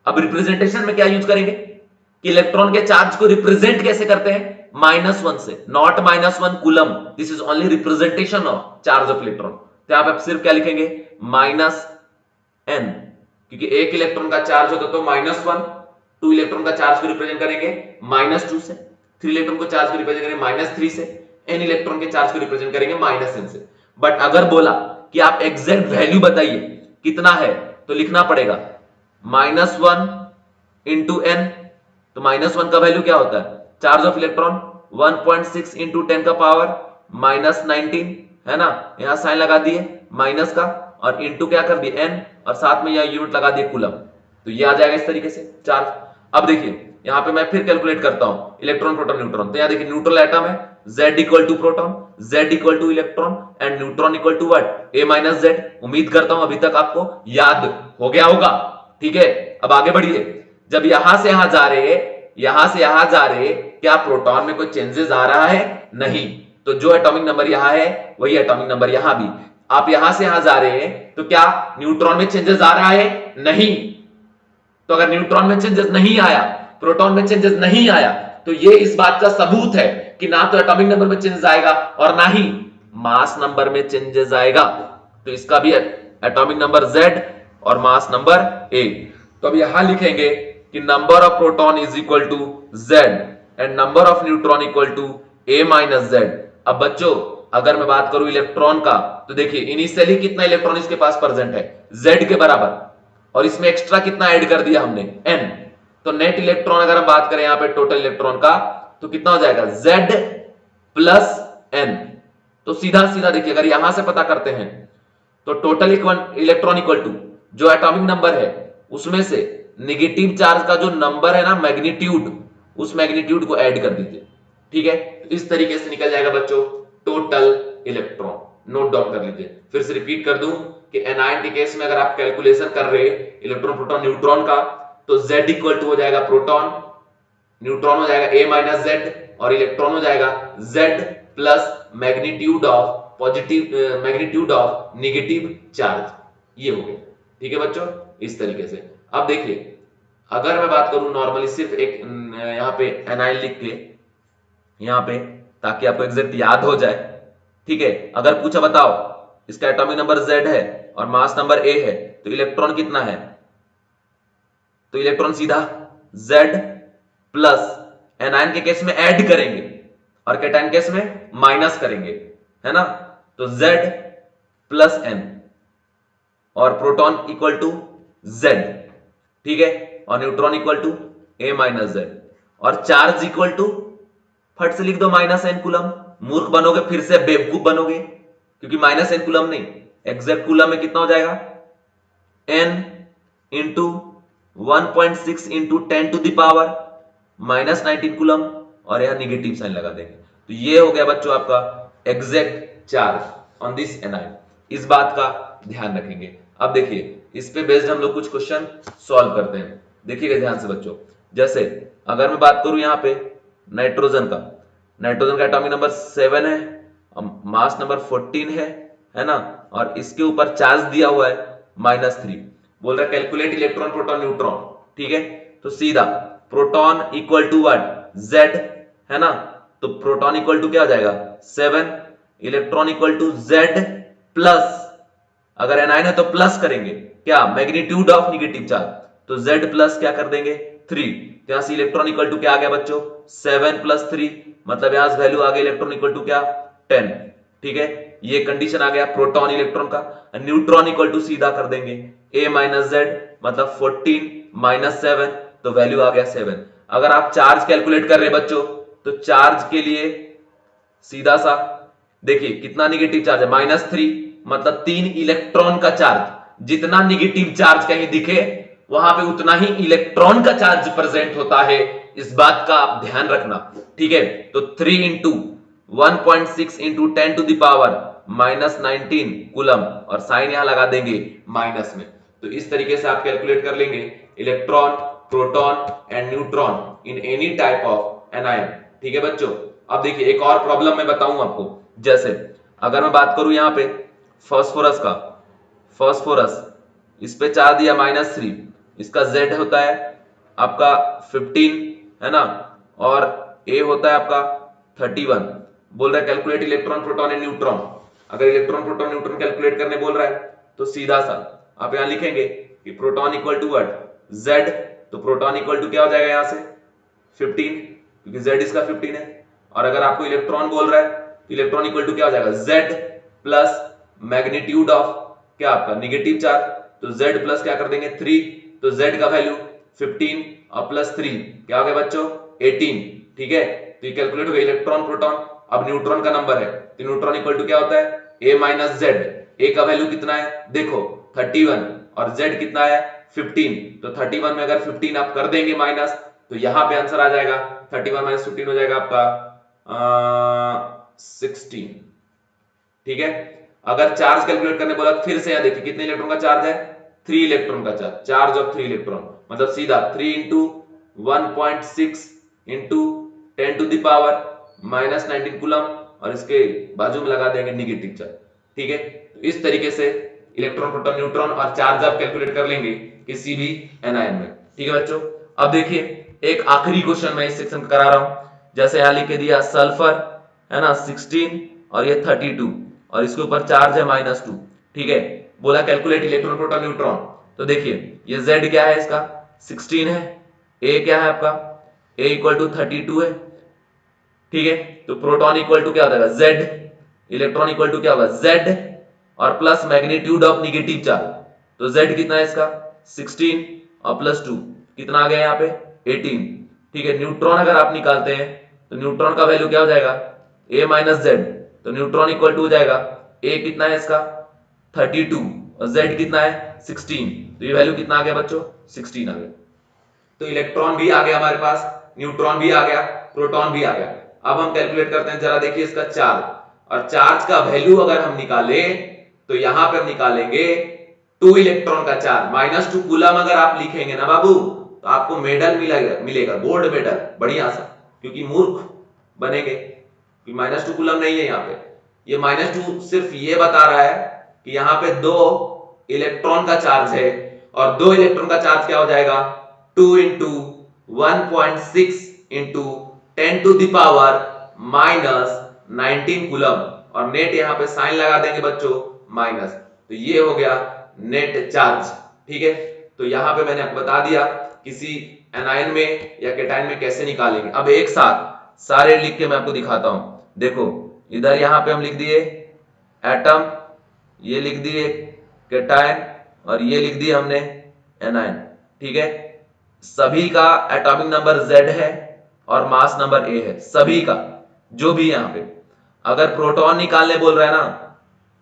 अब रिप्रेजेंटेशन में क्या यूज करेंगे कि इलेक्ट्रॉन के चार्ज को रिप्रेजेंट कैसे करते हैं, -1 से, not -1 coulomb, this is only representation of charge of electron. तो यहां पे आप सिर्फ क्या लिखेंगे, -n, क्योंकि एक इलेक्ट्रॉन का चार्ज होता तो -1, 2 इलेक्ट्रॉन का चार्ज को रिप्रेजेंट करेंगे -2 से, 3 इलेक्ट्रॉन को चार्ज को रिप्रेजेंट करेंगे -3 से, n इलेक्ट्रॉन के चार्ज को रिप्रेजेंट करेंगे -n से। बट अगर बोला कि आप एग्जैक्ट वैल्यू बताइए कितना है, तो लिखना पड़ेगा -1 इंटू n। तो -1 का वैल्यू क्या होता है, चार्ज ऑफ इलेक्ट्रॉन 1.6 इंटू 10 का पावर -19, है ना, यहां साइन लगा दिए माइनस का, और इंटू क्या कर दिए n, और साथ में यहां यूनिट लगा दिए कूलम। तो ये आ जाएगा इस तरीके से चार्ज। अब देखिए यहां पे मैं फिर कैलकुलेट करता हूं इलेक्ट्रॉन प्रोटॉन न्यूट्रॉन। तो यहां देखिए न्यूट्रल एटम है, Z equal to proton, Z equal to electron, and neutron equal to what, A minus Z। उम्मीद करता हूं अभी तक आपको याद हो गया होगा, ठीक है। अब आगे बढ़िए, जब यहां से यहां जा रहे, यहां से यहां जा रहे, क्या प्रोटॉन में कोई चेंजेस आ रहा है, नहीं। तो जो एटॉमिक नंबर यहां है वही एटॉमिक नंबर यहां भी। आप यहां से यहां जा रहे हैं तो क्या न्यूट्रॉन में चेंजेस आ रहा है, नहीं। तो अगर न्यूट्रॉन में चेंजेस नहीं आया, प्रोटॉन में चेंजेस नहीं आया, तो ये इस बात का सबूत है कि ना तो एटॉमिक नंबर में चेंजेस आएगा और ना ही मास नंबर में चेंजेस आएगा। तो इसका भी एटॉमिक नंबर Z और मास नंबर A। तो अब यहां लिखेंगे कि number of proton is equal to Z and number of neutron equal to A minus Z। अब बच्चों अगर मैं बात करूं इलेक्ट्रॉन का, तो देखिए इनिशियली कितना इलेक्ट्रॉन इसके पास प्रेजेंट है, Z के बराबर, और इसमें एक्स्ट्रा कितना ऐड कर दिया हमने, n। तो नेट इलेक्ट्रॉन अगर हम बात करें यहां पे टोटल इलेक्ट्रॉन का, तो कितना हो जाएगा, Z प्लस n। तो सीधा सीधा देखिए अगर यहां से पता करते हैं तो टोटल इलेक्ट्रॉन इक्वल टू जो एटॉमिक नंबर है उसमें से नेगेटिव चार्ज का जो नंबर है ना, मैग्नीट्यूड, उस मैग्नीट्यूड को ऐड कर दीजिए, ठीक है। तो इस तरीके से निकल जाएगा बच्चों टोटल इलेक्ट्रॉन। नोट डाउन कर लीजिए, फिर से रिपीट कर दूं कि एनायन के केस में अगर आप कैलकुलेशन कर रहे इलेक्ट्रॉन प्रोटॉन न्यूट्रॉन का, तो Z इक्वल टू हो जाएगा प्रोटॉन, न्यूट्रॉन हो जाएगा A माइनस Z, और इलेक्ट्रॉन हो जाएगा Z plus magnitude of positive, magnitude of negative charge. ये हो गया, ठीक है बच्चों, इस तरीके से। अब देखिए अगर मैं बात करूं नॉर्मली सिर्फ एक यहां पे एनायन लिख के यहां पे, ताकि आपको एग्जैक्ट याद हो जाए, ठीक है। अगर पूछा बताओ इसका एटॉमिक नंबर Z है और मास नंबर A है, तो इलेक्ट्रॉन कितना है, तो इलेक्ट्रॉन सीधा Z प्लस, एनायन के केस में ऐड करेंगे और कैटायन केस में माइनस करेंगे, है ना। तो Z प्लस n और प्रोटॉन इक्वल टू Z, ठीक है, और neutron equal to A minus Z, और चार्ज इक्वल टू, फट से लिख दो -n कूलम। मूर्ख बनोगे फिर से, बेवकूफ बनोगे, क्योंकि -n कूलम नहीं, एग्जैक्ट कूलम में कितना हो जाएगा, n into 1.6 into 10 to the power -19 coulomb, और यहां निगेटिव साइन लगा देंगे। तो ये हो गया बच्चों आपका exact charge on this anion. इस बात का ध्यान रखेंगे। अब देखिए इस पे बेस्ड हम लोग कुछ क्वेश्चन सॉल्व करते हैं, देखिएगा ध्यान से बच्चों। जैसे अगर मैं बात करूं यहां पे नाइट्रोजन का, नाइट्रोजन का एटॉमिक नंबर 7 है, मास नंबर 14 है ना, और इसके ऊपर चार्ज दिया हुआ है -3। बोल रहा है कैलकुलेट इलेक्ट्रॉन प्रोटॉन न्यूट्रॉन, ठीक है। तो सीधा proton equal to what, Z, है ना। तो प्रोटॉन इक्वल टू क्या हो जाएगा 7, electron equal to Z plus, अगर एनायन है तो प्लस करेंगे क्या, मैग्नीट्यूड ऑफ नेगेटिव चार्ज, तो Z प्लस क्या कर देंगे 3। तो यहां से इलेक्ट्रॉन इक्वल टू क्या आ गया बच्चों, 7 प्लस 3, मतलब यहां से वैल्यू आ गई इलेक्ट्रॉन इक्वल टू क्या 10, ठीक है। ये कंडीशन आ गया प्रोटॉन इलेक्ट्रॉन का। न्यूट्रॉन इक्वल टू सीधा कर देंगे A माइनस Z, मतलब 14 माइनस 7, तो वैल्यू आ गया 7। अगर आप चार्ज कैलकुलेट कर रहे हैं बच्चों, तो चार्ज के लिए सीधा सा देखिए कितना निगेटिव चार्ज है, -3, मतलब 3 इलेक्ट्रॉन का चार्ज। जितना निगेटिव चार्ज कहीं दिखे वहां पे उतना ही इलेक्ट्रॉन का चार्ज प्रेजेंट होता है, इस बात का आप ध्यान रखना, ठीक है। तो 3 into 1.6 into 10 to the power -19 coulomb, और साइन यहां लगा देंगे माइनस में। तो इस तरीके से आप कैलकुलेट कर लेंगे electron, proton and neutron in any type of anion, ठीक है बच्चों। अब देखिए एक और प्रॉब्लम मैं बताऊं आपको, जैसे अगर मैं बात करूं यहां पे फास्फोरस का, फास्फोरस इस पे चार्ज दिया -3, इसका Z होता है आपका 15, है ना, और A होता है आपका 31। बोल रहा है calculate electron, proton and neutron. अगर इलेक्ट्रॉन, प्रोटॉन, न्यूट्रॉन कैलकुलेट करने बोल रहा है तो सीधा सा आप यहां लिखेंगे कि proton equal to what, Z। तो प्रोटॉन इक्वल टू क्या हो जाएगा यहां से 15, क्योंकि Z इसका 15 है। और अगर आपको इलेक्ट्रॉन बोल रहा है तो इलेक्ट्रॉन इक्वल टू क्या हो जाएगा, Z प्लस मैग्नीट्यूड ऑफ क्या आपका निगेटिव चार्ज, तो Z प्लस क्या कर देंगे 3, तो Z का वैल्यू 15 और प्लस 3 क्या हो गया बच्चों 18, ठीक है। तो ये कैलकुलेट हो गया इलेक्ट्रॉन, प्रोटॉन। अब न्यूट्रॉन का नंबर है तो न्यूट्रॉन इक्वल टू क्या होता है A माइनस Z। A का वैल्यू कितना है देखो 31 और Z कितना है 15, तो 31 में अगर 15 आप कर देंगे माइनस तो यहां पे आंसर आ जाएगा 31 माइनस 15 हो जाएगा आपका 16, ठीक है। अगर चार्ज कैलकुलेट करने बोला फिर से यहां देखिए कितने इलेक्ट्रॉन का चार्ज है 3 इलेक्ट्रॉन का चार्ज, चार्ज ऑफ 3 इलेक्ट्रॉन, मतलब सीधा 3 into 1.6 into 10 to the power -19 coulomb, और इसके बाजू में लगा देंगे निगेटिव चार्ज, ठीक है। तो इस तरीके से इलेक्ट्रॉन, प्रोटॉन, न्यूट्रॉन और चार्ज आप कैलकुलेट कर लेंगे किसी भी एनायन में, ठीक है बच्चों। अब देखिए एक आखिरी क्वेश्चन मैं इस सेक्शन का करा रहा हूं, जैसे यहां लिख के दिया सल्फर है ना 16 और ये 32 और इसके ऊपर चार्ज है -2, ठीक है। बोला कैलकुलेट इलेक्ट्रॉन, प्रोटॉन, न्यूट्रॉन। तो देखिए ये Z क्या है इसका 16 है, A क्या है आपका A इक्वल टू 32 है, ठीक है। तो प्रोटॉन इक्वल टू क्या हो जाएगा Z, इलेक्ट्रॉन इक्वल टू क्या होगा Z और plus magnitude of negative charge, तो Z कितना है इसका 16 और प्लस 2 कितना आ गया यहाँ पे 18, ठीक है। न्यूट्रॉन अगर आप निकालते हैं तो न्यूट्रॉन का वैल्यू क्या हो जाएगा A माइनस Z, तो न्यूट्रॉन इक्वल टू हो जाएगा A कितना है इसका 32 और Z कितना है 16, तो ये वैल्यू कितना आ गया बच्चों 16 आ गया। तो इलेक्ट्रॉन भी आ गया हमारे पास, न्यूट्रॉन भी आ गया, प्रोटॉन भी आ गया। अब हम कैलकुलेट करते हैं, जरा देखिए इसका चार्ज, और चार्ज का वैल्यू अगर हम निकाले तो यहां पे हम निकालेंगे 2 इलेक्ट्रॉन का चार्ज, -2 कूलम अगर आप लिखेंगे ना बाबू तो आपको मेडल मिलेगा गोल्ड मेडल बढ़िया सा, क्योंकि मूर्ख बनेंगे, -2 कूलम नहीं है यहाँ पे। ये -2 सिर्फ ये बता रहा है कि यहाँ पे 2 इलेक्ट्रॉन का चार्ज है, और 2 इलेक्ट्रॉन का चार्ज क्या हो जाएगा 2 into 1.6 into 10 to the power -19 coulomb, और नेट यहाँ पे साइन लगा देंगे बच्चों माइनस, तो ये हो गया नेट चार्ज, ठीक है। तो यहां पे मैंने आपको बता दिया किसी एनायन में या कैटायन में कैसे निकालेंगे। अब एक साथ सारे लिख के मैं आपको दिखाता हूं, देखो इधर यहां पे हम लिख दिए एटम, ये लिख दिए कैटायन, और ये लिख दिए हमने एनायन, ठीक है। सभी का एटॉमिक नंबर Z है और मास नंबर A है, सभी का, जो भी यहां पे। अगर प्रोटॉन निकालने बोल रहा है ना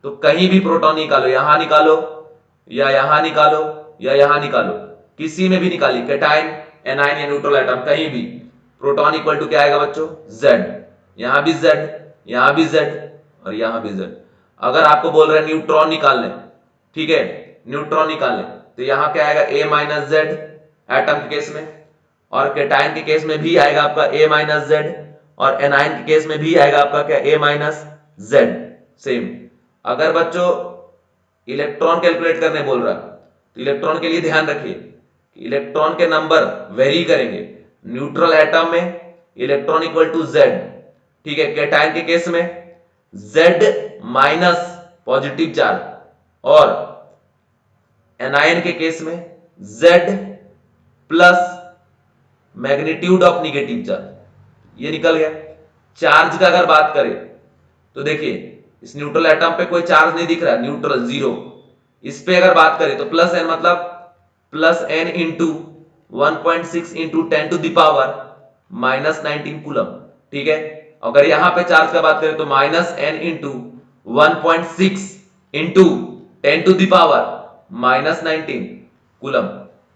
तो कहीं भी प्रोटॉन निकालो, यहां निकालो या यहां निकालो या यहां निकालो, किसी में भी निकालिए, कैटायन, एनायन या न्यूट्रल एटम, कहीं भी प्रोटॉन इक्वल टू क्या आएगा बच्चों Z, यहां भी Z, यहां भी Z और यहां भी Z। अगर आपको बोल रहे हैं न्यूट्रॉन निकालने, ठीक है, न्यूट्रॉन निकालने, तो यहां क्या आएगा A माइनस Z एटम के केस में, और कैटायन के केस में भी आएगा आपका A माइनस Z, और एनायन के केस में भी आएगा आपका क्या A माइनस Z, सेम। अगर बच्चों इलेक्ट्रॉन कैलकुलेट करने बोल रहा तो इलेक्ट्रॉन के लिए ध्यान रखिए कि इलेक्ट्रॉन के नंबर वेरी करेंगे। न्यूट्रल एटम में इलेक्ट्रॉन इक्वल टू Z, ठीक है। कैटायन के केस में Z माइनस पॉजिटिव चार्ज, और एनायन के केस में Z plus magnitude of negative charge, ये निकल गया। चार्ज का अगर बात करें तो देखिए इस न्यूट्रल एटम पे कोई चार्ज नहीं दिख रहा है, न्यूट्रल जीरो। इस पे अगर बात करें तो प्लस n, मतलब plus n into 1.6 into 10 to the power -19 coulomb, ठीक है। अगर यहां पे चार्ज का बात करें तो -n इंटू 1.6 इंटू 10⁻⁻19 कूलम।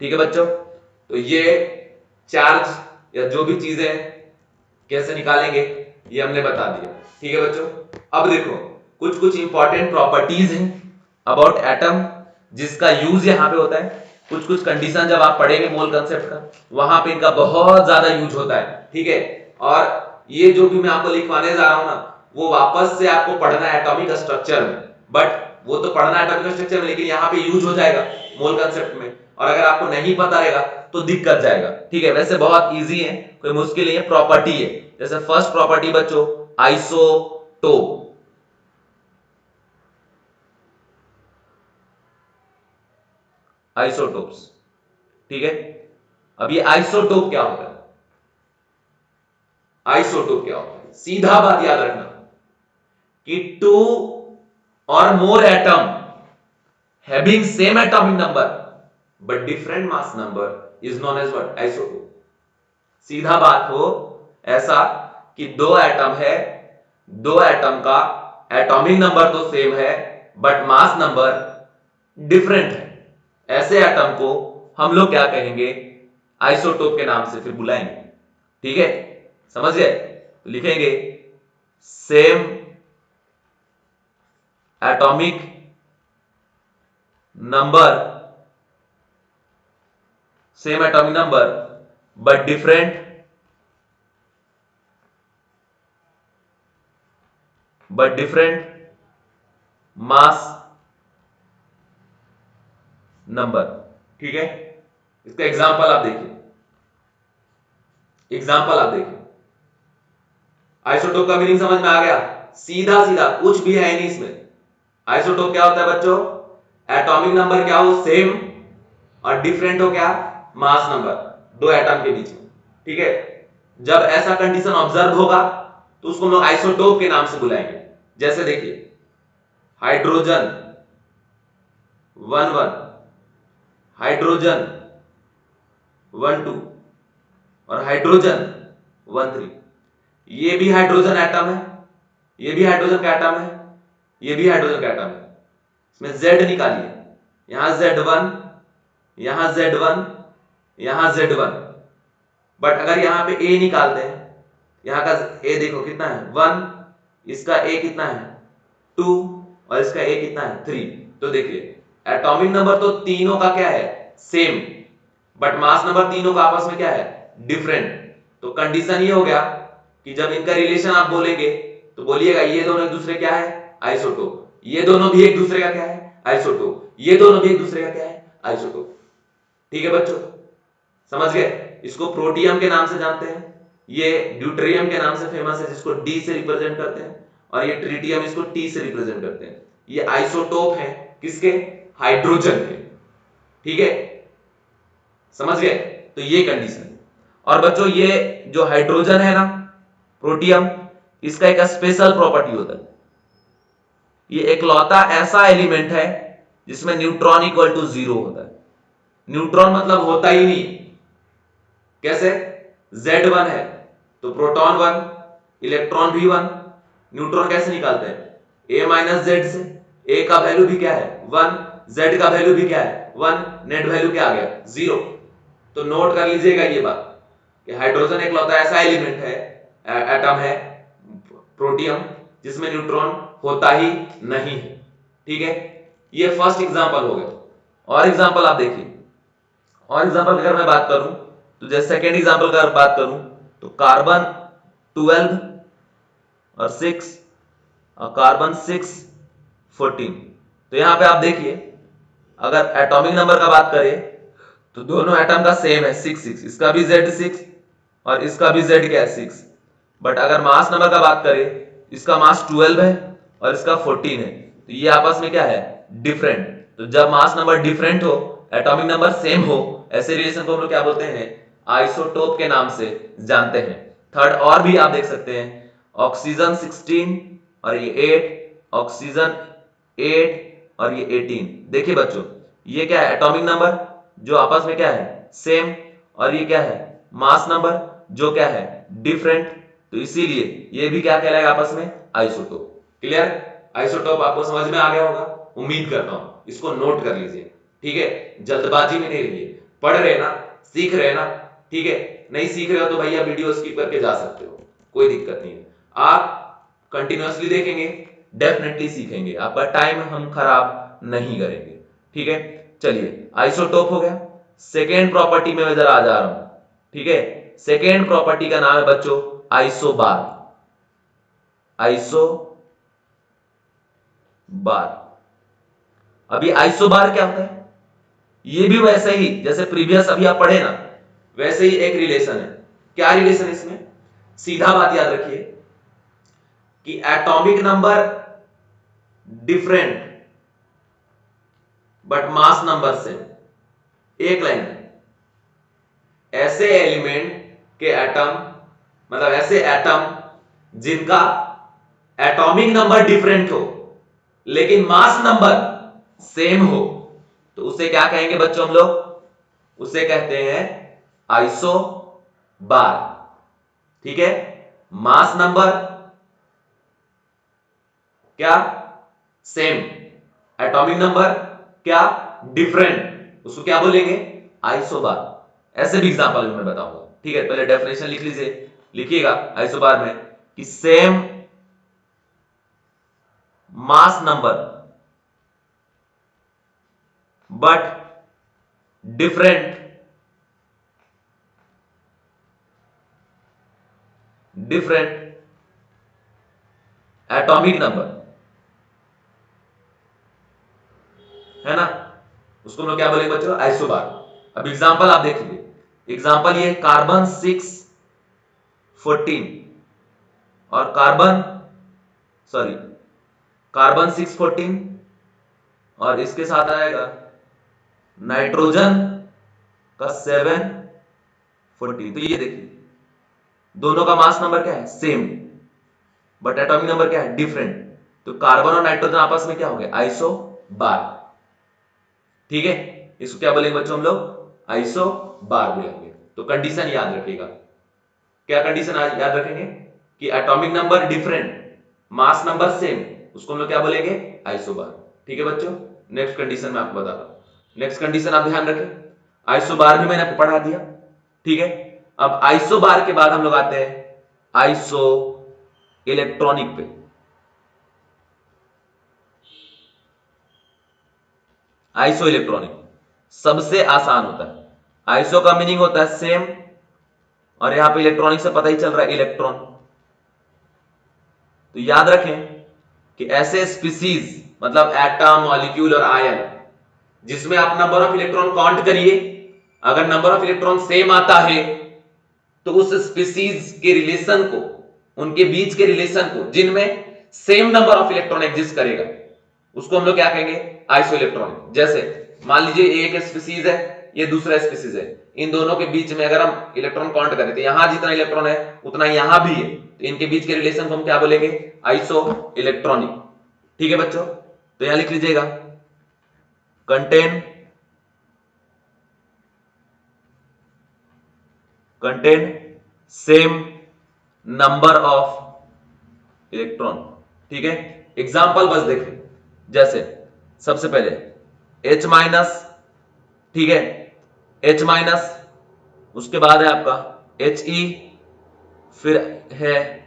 ठीक है बच्चों, तो ये चार्ज या जो भी चीजें कैसे निकालेंगे ये हमने बता दिया। ठीक है बच्चों, अब देखो कुछ कुछ इंपॉर्टेंट प्रॉपर्टीज हैं अबाउट एटम जिसका यूज यहां पे होता है। कुछ कुछ कंडीशन जब आप पढ़ेंगे मोल कंसेप्ट का, वहां पे इनका बहुत ज्यादा यूज होता है। ठीक है, और ये जो भी मैं आपको लिखवाने जा रहा हूं ना, वो वापस से आपको पढ़ना है एटॉमिक स्ट्रक्चर में, बट वो तो पढ़ना है एटॉमिक स्ट्रक्चर में, लेकिन यहाँ पे यूज हो जाएगा मोल कंसेप्ट में, और अगर आपको नहीं पता रहेगा तो दिक्कत जाएगा। ठीक है, वैसे बहुत इजी है, कोई मुश्किल नहीं है, प्रॉपर्टी है। जैसे फर्स्ट प्रॉपर्टी बच्चों आइसोटोप। आइसोटोप्स, ठीक है। अब ये आइसोटोप क्या होता है? आइसोटोप क्या होता है? सीधा बात याद रखना कि टू और more atom having same atomic number but different mass number is known as what? Isotope. सीधा बात हो ऐसा कि दो एटम है, दो एटम का एटॉमिक नंबर तो सेम है बट मास नंबर डिफरेंट है, ऐसे एटम को हम लोग क्या कहेंगे? आइसोटोप के नाम से फिर बुलाएंगे। ठीक है, समझ गए? तो लिखेंगे same atomic number, same atomic number but different mass number. ठीक है, इसका एग्जांपल आप देखिए, आइसोटोप का मीनिंग समझ में आ गया? सीधा सीधा, कुछ भी है नहीं इसमें। आइसोटोप क्या होता है बच्चों? एटॉमिक नंबर क्या हो? सेम, और डिफरेंट हो क्या? मास नंबर, दो एटम के बीच में। ठीक है, जब ऐसा कंडीशन ऑब्जर्व होगा तो उसको हम लोग आइसोटोप के नाम से बुलाएंगे। जैसे देखिए हाइड्रोजन 1 1, हाइड्रोजन 1 2 और हाइड्रोजन 1 3। ये भी हाइड्रोजन एटम है, ये भी हाइड्रोजन का एटम है, ये भी हाइड्रोजन का एटम है। इसमें Z निकालिए, यहां Z1, यहां Z1, यहां Z1। बट अगर यहां पे A निकालते हैं, यहां का A देखो कितना है? 1, इसका A कितना है? 2, और इसका A कितना है? 3। तो देखिए एटॉमिक नंबर तो तीनों का क्या है? सेम, बट मास नंबर तीनों का आपस में क्या है? डिफरेंट। तो कंडीशन ये हो गया कि जब इनका रिलेशन आप बोलेंगे तो बोलिएगा ये दोनों एक दूसरे क्या है? आइसोटोप। ये दोनों भी एक दूसरे का क्या है? आइसोटोप। ये दोनों भी एक दूसरे का क्या है? आइसोटोप। ठीक है बच्चों, समझ गए? इसको प्रोटियम के नाम से जानते हैं, ये ड्यूटेरियम के नाम से फेमस है जिसको D से रिप्रेजेंट करते हैं, और ये ट्रिटियम इसको T से रिप्रेजेंट करते हैं। ये आइसोटोप है किसके? हाइड्रोजन के। ठीक है, समझ गए? तो ये कंडीशन। और बच्चों ये जो हाइड्रोजन है ना, प्रोटियम, इसका एक स्पेशल प्रॉपर्टी होता है। ये एकलौता ऐसा एलिमेंट है जिसमें न्यूट्रॉन इक्वल टू 0 होता है। न्यूट्रॉन मतलब होता ही नहीं। कैसे? Z1 है तो प्रोटॉन 1, इलेक्ट्रॉन भी 1। न्यूट्रॉन कैसे निकालते हैं? A माइनस Z से। A का वैल्यू भी क्या है? 1, Z का वैल्यू भी क्या है? 1, नेट वैल्यू क्या आ गया? 0। तो नोट कर लीजिएगा ये बात कि हाइड्रोजन एकलौता ऐसा एलिमेंट है, एटम है, प्रोटियम, जिसमें न्यूट्रॉन होता ही नहीं है। ठीक है, ये फर्स्ट एग्जांपल हो गया। और एग्जांपल आप देखिए, और एग्जांपल अगर मैं बात करूं तो जैसे सेकेंड एग्जांपल का बात करूं तो कार्बन 12 और 6 और कार्बन 6 14। तो यहां पे आप देखिए अगर एटॉमिक नंबर का बात करें तो दोनों एटम का सेम है 6 6, इसका भी Z6 और इसका भी Z क्या है? 6। बट अगर मास नंबर का बात करें, इसका मास 12 है और इसका 14 है, तो ये आपस में क्या है? डिफरेंट। तो जब मास नंबर डिफरेंट हो, एटॉमिक नंबर सेम हो, ऐसे रिलेशन को हम लोग क्या बोलते हैं? आइसोटोप के नाम से जानते हैं। थर्ड और भी आप देख सकते हैं, ऑक्सीजन 16 और ये 8, ऑक्सीजन 8 और ये 18। देखिए बच्चों ये क्या है? एटॉमिक नंबर जो आपस में क्या है? सेम, और ये क्या है? मास नंबर जो क्या है? डिफरेंट। तो इसीलिए ये भी क्या कहलाएगा आपस में, आइसोटोप। क्लियर? आइसोटोप आपको समझ में आ गया होगा, उम्मीद करता हूं। इसको नोट कर लीजिए, ठीक है? जल्दबाजी में नहीं रहिए, पढ़ रहे ना, सीख रहे ना, ठीक है? नहीं सीख रहे हो तो भैया वीडियो स्किप करके जा सकते हो, कोई दिक्कत नहीं है। आप कंटिन्यूअसली देखेंगे, डेफिनेटली सीखेंगे, आपका टाइम हम खराब नहीं करेंगे, ठीक है? चलिए, आइसोटोप हो गया। सेकेंड प्रॉपर्टी में मैं जरा आ जा रहा हूं, ठीक है? सेकेंड प्रॉपर्टी का नाम है बच्चों आइसोबार। आइसोबार। अभी आइसोबार क्या होता है? ये भी वैसे ही जैसे प्रीवियस अभी आप पढ़े ना, वैसे ही एक रिलेशन है। क्या रिलेशन इसमें? सीधा बात याद रखिए कि atomic number different but mass number same. एक लाइन में ऐसे एलिमेंट के एटम, मतलब ऐसे एटम जिनका एटॉमिक नंबर डिफरेंट हो लेकिन मास नंबर सेम हो, तो उसे क्या कहेंगे बच्चों हम लोग? उसे कहते हैं आइसोबार, ठीक है? मास नंबर क्या? सेम। एटॉमिक नंबर क्या? डिफरेंट। उसको क्या बोलेंगे? आइसोबार। ऐसे भी एग्जांपल मैं बताऊंगा, ठीक है? पहले डेफिनेशन लिख लीजिए, लिखिएगा आइसोबार में कि same mass number but different atomic number, है ना? उसको हम लोग क्या बोलेंगे बच्चों? आइसोबार। अब एग्जांपल आप देख लीजिए। एग्जांपल ये कार्बन 614 और कार्बन 614 और इसके साथ आएगा नाइट्रोजन का 714। तो ये देखिए, दोनों का मास नंबर क्या है? सेम, बट एटॉमिक नंबर क्या है? डिफरेंट। तो कार्बन और नाइट्रोजन आपस में क्या हो गया? आइसोबार, ठीक है? इसको क्या बोलेंगे बच्चों हम लोग? आइसोबार बोलेंगे। तो कंडीशन याद रखिएगा। क्या कंडीशन आज याद रखेंगे? कि atomic number different, mass number same, उसको हम लोग क्या बोलेंगे? आइसोबार, ठीक है बच्चों? नेक्स्ट कंडीशन मैं आपको बता रहा हूं। नेक्स्ट कंडीशन आप ध्यान रखें। आइसोबार भी मैंने आपको पढ़ा दिया, ठीक है? अब आइसोबार के बाद हम लोग आते हैं आइसो इलेक्ट्रॉनिक पे। आइसो इलेक्ट्रॉनिक सबसे आसान होता है। आइसो का मीनिंग होता है सेम, और यहां पे इलेक्ट्रॉनिक से पता ही चल रहा है इलेक्ट्रॉन। तो याद रखें कि ऐसे स्पीसीज, मतलब एटम, मॉलिक्यूल और आयन, जिसमें आप नंबर ऑफ इलेक्ट्रॉन काउंट करिए, अगर नंबर ऑफ इलेक्ट्रॉन सेम आता है तो उस स्पीसीज के रिलेशन को, उनके बीच के रिलेशन को, जिनमें same number of electron exist करेगा, उसको हम लोग क्या कहेंगे? Iso electronic. जैसे मान लीजिए एक स्पीसीज है, ये दूसरा स्पीसीज है, इन दोनों के बीच में अगर हम इलेक्ट्रॉन काउंट करें तो यहां जितना इलेक्ट्रॉन है उतना यहां भी है, तो इनके बीच के रिलेशन को हम क्या बोलेंगे? आइसो इलेक्ट्रॉनिक, ठीक है बच्चों? तो यहां लिख लीजिएगा contain same number of electron, ठीक है? एग्जाम्पल बस देखें। जैसे सबसे पहले H माइनस, ठीक है? H माइनस, उसके बाद है आपका He, फिर है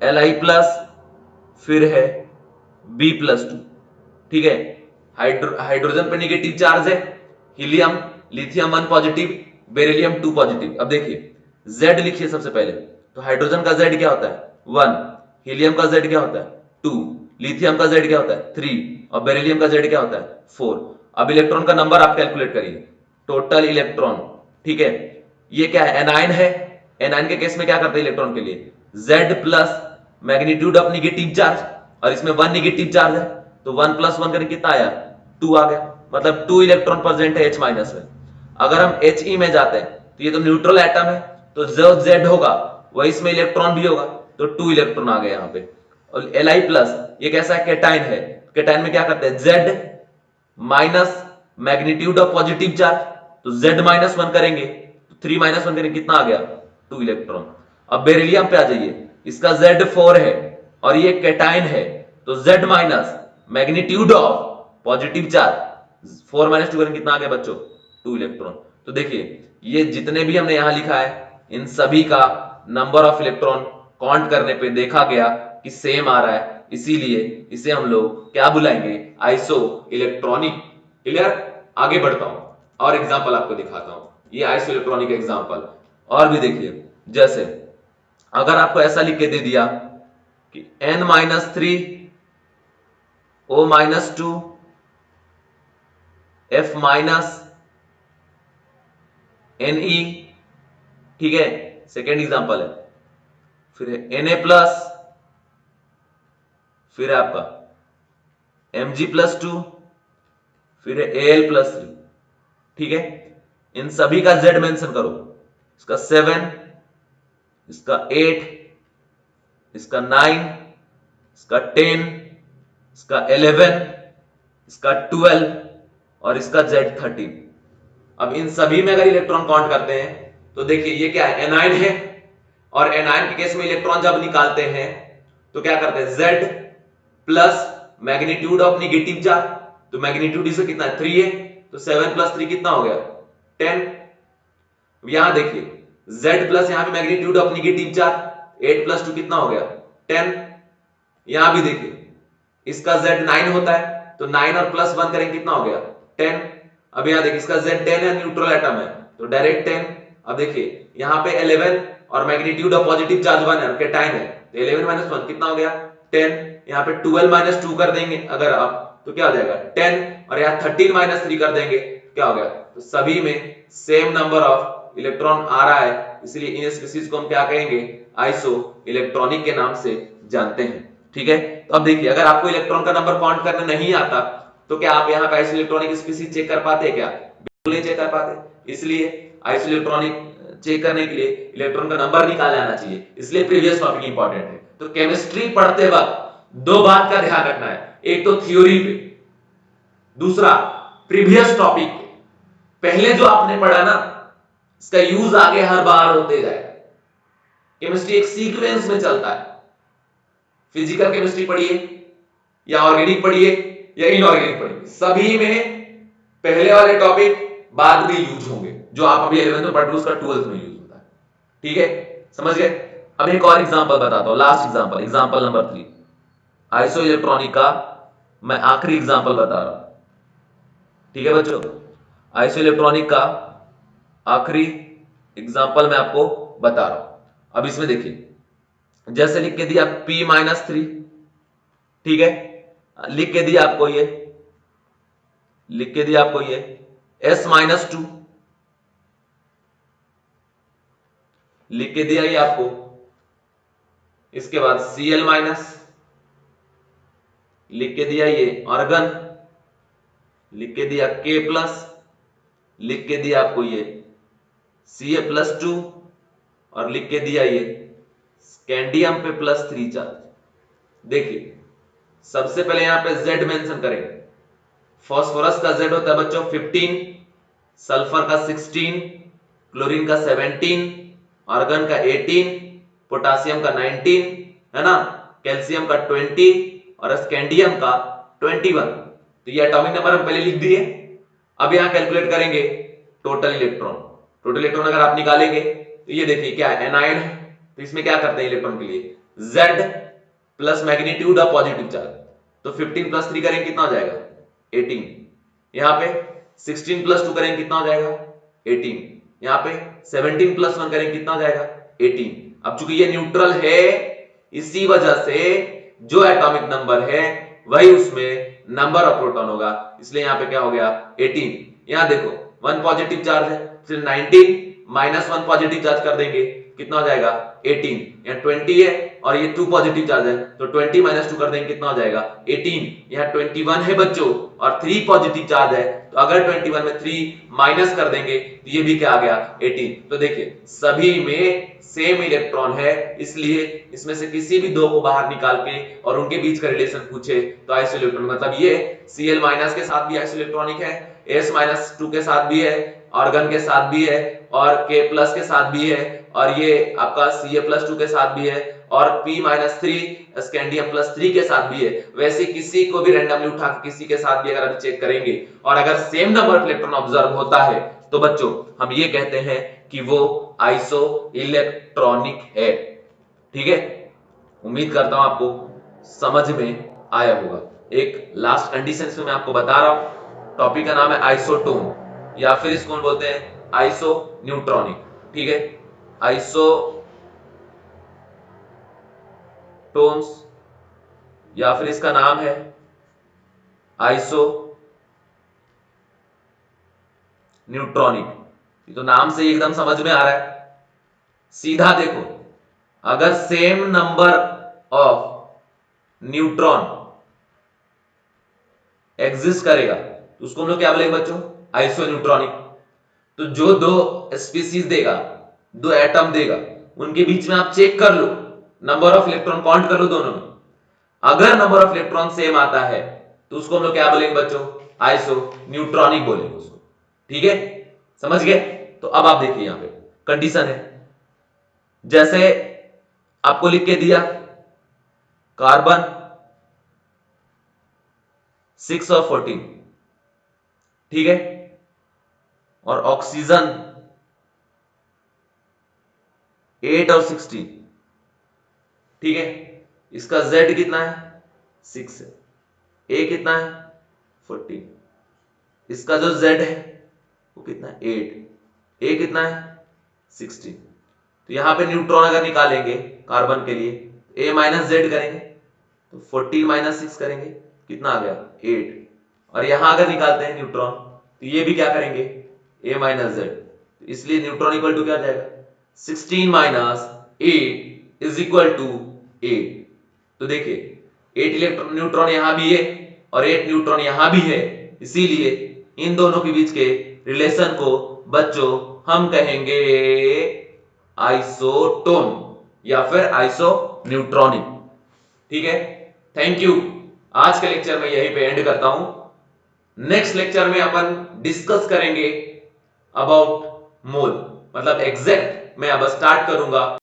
Li प्लस, फिर है B+2, ठीक है? हाइड्रोजन पे निगेटिव चार्ज है, helium, lithium 1 positive, beryllium 2 positive. अब देखिए Z लिखिए सबसे पहले। तो हाइड्रोजन का Z क्या होता है? 1, हीलियम का Z क्या होता है? 2, लिथियम का Z क्या होता है? 3 और बेरिलियम का Z क्या होता है? 4। अब इलेक्ट्रॉन का नंबर आप कैलकुलेट करिए, टोटल इलेक्ट्रॉन, ठीक है? ये क्या है? एनाइन है। एनाइन के केस में क्या करते हैं इलेक्ट्रॉन के लिए? Z plus magnitude of negative charge, और इसमें 1 निगेटिव चार्ज है, तो 1 प्लस 1 करके कितना आया? 2 आ गया, मतलब 2 इलेक्ट्रॉन प्रेजेंट है H माइनस में। अगर हम He में जाते हैं तो ये तो न्यूट्रल एटम है, तो जो Z होगा वही इसमें इलेक्ट्रॉन भी होगा, तो 2 इलेक्ट्रॉन आ गए यहां पे। और Li प्लस, ये कैसा है? कैटाइन है। कैटाइन में क्या करते हैं? Z minus magnitude of positive charge, तो Z माइनस 1 करेंगे, तो 3 माइनस 1 करेंगे, कितना आ गया? 2 इलेक्ट्रॉन। अब बेरिलियम पे आ जाइए। इसका Z4 है और ये कैटाइन है, तो Z minus magnitude of positive charge 4 minus 2 कितना आ गया बच्चों 2 इलेक्ट्रॉन। तो देखिए ये जितने भी हमने यहां लिखा है इन सभी का नंबर ऑफ इलेक्ट्रॉन काउंट करने पे देखा गया कि सेम आ रहा है, इसीलिए इसे हम लोग क्या बुलाएंगे आइसो इलेक्ट्रॉनिक। क्लियर। आगे बढ़ता हूं और एग्जांपल आपको दिखाता हूं, ये आइसो इलेक्ट्रॉनिक एग्जांपल और भी देखिए। जैसे अगर आपको ऐसा लिख के दे दिया कि N-3 O-2 F minus Ne, ठीक है, सेकेंड एग्जांपल है। फिर है Na प्लस, फिर है आपका Mg+2, फिर है Al+3, ठीक है। इन सभी का Z मेंशन करो, इसका 7, इसका 8, इसका 9, इसका 10, इसका 11, इसका 12 और इसका Z13। अब इन सभी में अगर इलेक्ट्रॉन काउंट करते हैं तो देखिए ये क्या है एनाइन है, और एनाइन के केस में इलेक्ट्रॉन जब निकालते हैं तो क्या करते हैं Z plus magnitude of negative charge, तो मैग्नीट्यूड इसका कितना है 3 है, तो 7 प्लस 3 कितना हो गया 10। यहां देखिए Z प्लस यहां पे magnitude of negative charge 8 plus 2 कितना हो गया 10। यहां भी देखिए इसका Z 9 होता है, तो 9 और प्लस 1 करेंगे कितना हो गया 10। अब यहां देखिए इसका Z 10 है, न्यूट्रल एटम है, तो डायरेक्ट 10। अब देखिए यहां पे 11 और मैग्नीट्यूड ऑफ पॉजिटिव चार्ज 1 है, कैटाइन है, तो 11 माइनस 1 कितना हो गया 10। यहां पे 12 माइनस 2 कर देंगे अगर आप तो क्या हो जाएगा 10, और यहां 13 माइनस 3 कर देंगे क्या हो गया, तो सभी में सेम नंबर ऑफ इलेक्ट्रॉन आ रहा है, इसलिए इन स्पीशीज को हम क्या कहेंगे आइसो इलेक्ट्रॉनिक के नाम से जानते हैं। ठीक है, तो अब देखिए अगर आपको इलेक्ट्रॉन का नंबर काउंट करना नहीं आता तो क्या आप यहाँ पे आइसो इलेक्ट्रॉनिक स्पीशीज चेक कर पाते हैं क्या, बिल्कुल नहीं चेक कर पाते। इसलिए आइसो इलेक्ट्रॉनिक चेक करने के लिए इलेक्ट्रॉन का नंबर निकाला जाना चाहिए, इसलिए प्रीवियस टॉपिक इंपॉर्टेंट है। तो केमिस्ट्री पढ़ते वक्त दो बात का ध्यान रखना है, एक तो थ्योरी पे, दूसरा प्रीवियस टॉपिक पे। पहले जो आपने पढ़ा ना इसका यूज आगे हर बार होते जाएगा। केमिस्ट्री एक सीक्वेंस में चलता है, फिजिकल केमिस्ट्री पढ़िए या ऑर्गेनिक पढ़िए या इनऑर्गेनिक पढ़िए, सभी में पहले वाले टॉपिक बाद में यूज होंगे, जो आप अभी 11th में पढ़ रहे हो उसका 12th में यूज होता है। ठीक है, समझ गए। अब एक और एग्जांपल बताता हूं, last example, example number 3 iso electronic का मैं आखिरी एग्जांपल बता रहा हूं। ठीक है बच्चों, आइसो इलेक्ट्रॉनिक का आखिरी एग्जांपल मैं आपको बता रहा हूं। अब इसमें देखिए जैसे लिख के दिया P-3, ठीक है, लिख के दिया आपको ये, लिख के दिया आपको ये S-2, लिख के दिया ये आपको, इसके बाद Cl-, लिख के दिया ये आर्गन, लिख के दिया K+, लिख के दिया आपको ये Ca+2 और लिख के दिया ये स्कैंडियम पे +3 चार्ज। देखिए सबसे पहले यहां पे Z मेंशन करेंगे। फास्फोरस का Z होता है बच्चों 15, सल्फर का 16, क्लोरीन का 17, आर्गन का 18, पोटासियम का 19, है ना, कैल्शियम का 20 और स्कैंडियम का 21। तो ये एटॉमिक नंबर हम पहले लिख दिए। अब यहां कैलकुलेट करेंगे टोटल इलेक्ट्रॉन। टोटल इलेक्ट्रॉन अगर आप निकालेंगे तो ये देखिए क्या है एनाइन है, तो इसमें क्या करते हैं इलेक्ट्रॉन के लिए Z plus magnitude of positive charge, तो 15 प्लस 3 करेंगे कितना हो जाएगा 18। यहां पे 16 प्लस 2 करेंगे कितना हो जाएगा 18। यहां पे 17 प्लस 1 करेंगे कितना हो जाएगा 18। अब चूंकि ये न्यूट्रल है इसी वजह से जो एटॉमिक नंबर है वही उसमें नंबर ऑफ प्रोटॉन होगा, इसलिए यहां पे क्या हो गया 18। यहां देखो 1 पॉजिटिव चार्ज है, फिर 19 माइनस 1 पॉजिटिव चार्ज कर देंगे कितना हो जाएगा 18। यहां 20 है और ये 2 पॉजिटिव चार्ज है, तो 20 माइनस 2 कर देंगे कितना हो जाएगा 18। यहां 21 है बच्चों और 3 पॉजिटिव चार्ज है, तो अगर 21 में 3 माइनस कर देंगे तो ये भी क्या आ गया 18। तो देखिए सभी में सेम इलेक्ट्रॉन है, इसलिए इसमें से किसी भी दो को बाहर निकाल के और उनके बीच का रिलेशन पूछे तो आइसो इलेक्ट्रॉनिक, मतलब ये Cl- के साथ भी आइसो इलेक्ट्रॉनिक है, S-2 के साथ भी है, आर्गन के साथ भी है और K+ के साथ भी है, और ये आपका Ca+2 के साथ भी है और P-3 स्कैंडियम +3 के साथ भी है, वैसे किसी को भी रैंडमली उठा के किसी के साथ भी अगर अभी चेक करेंगे और अगर same number of electron observe होता है तो बच्चों हम ये कहते हैं कि वो आइसो इलेक्ट्रॉनिक है। ठीक है, उम्मीद करता हूं आपको समझ में आया होगा। एक लास्ट कंडीशन में मैं आपको बता रहा हूं, टॉपिक का नाम है आइसोटोन या फिर इसको बोलते हैं आइसो न्यूट्रॉनिक। ठीक है, आइसोटोन्स या फिर इसका नाम है आइसो न्यूट्रॉनिक। तो नाम से एकदम समझ में आ रहा है। सीधा देखो, अगर same number of neutron exist करेगा तो उसको हम लोग क्या बोलेंगे बच्चों, आइसो न्यूट्रॉनिक। तो जो दो स्पीसीज देगा, दो एटम देगा, उनके बीच में आप चेक कर लो, नंबर ऑफ इलेक्ट्रॉन काउंट कर लो दोनों में, अगर नंबर ऑफ इलेक्ट्रॉन सेम आता है तो उसको हम लोग क्या बोलेंगे बच्चों, आइसो न्यूट्रॉनिक बोलेंगे उसको। ठीक है, समझ गए। तो अब आप देखिए यहां पे कंडीशन है, जैसे आपको लिख के दिया कार्बन 6 और 14, ठीक है, और ऑक्सीजन 8 और 16, ठीक है। इसका Z कितना है, 6 है, A कितना है 14, इसका जो Z है वो कितना है 8, A कितना है 16। तो यहां पे न्यूट्रॉन अगर निकालेंगे कार्बन के लिए A माइनस Z करेंगे तो 14 माइनस 6 करेंगे, कितना आ गया 8। और यहां अगर निकालते हैं न्यूट्रॉन तो ये भी क्या करेंगे A माइनस Z, इसलिए न्यूट्रॉन इक्वल टू क्या आ जाएगा 16 माइनस 8 इज इक्वल टू 8। तो देखिए 8 इलेक्ट्रॉन न्यूट्रॉन यहां भी है और 8 न्यूट्रॉन यहां भी है, इसीलिए इन दोनों के बीच के रिलेशन को बच्चों हम कहेंगे आइसोटोन या फिर आइसो न्यूट्रॉनिक। ठीक है, थैंक यू। आज के लेक्चर में यहीं पे एंड करता हूं। नेक्स्ट लेक्चर में अपन डिस्कस करेंगे अबाउट मोल, मतलब एग्जैक्ट मैं अब स्टार्ट करूंगा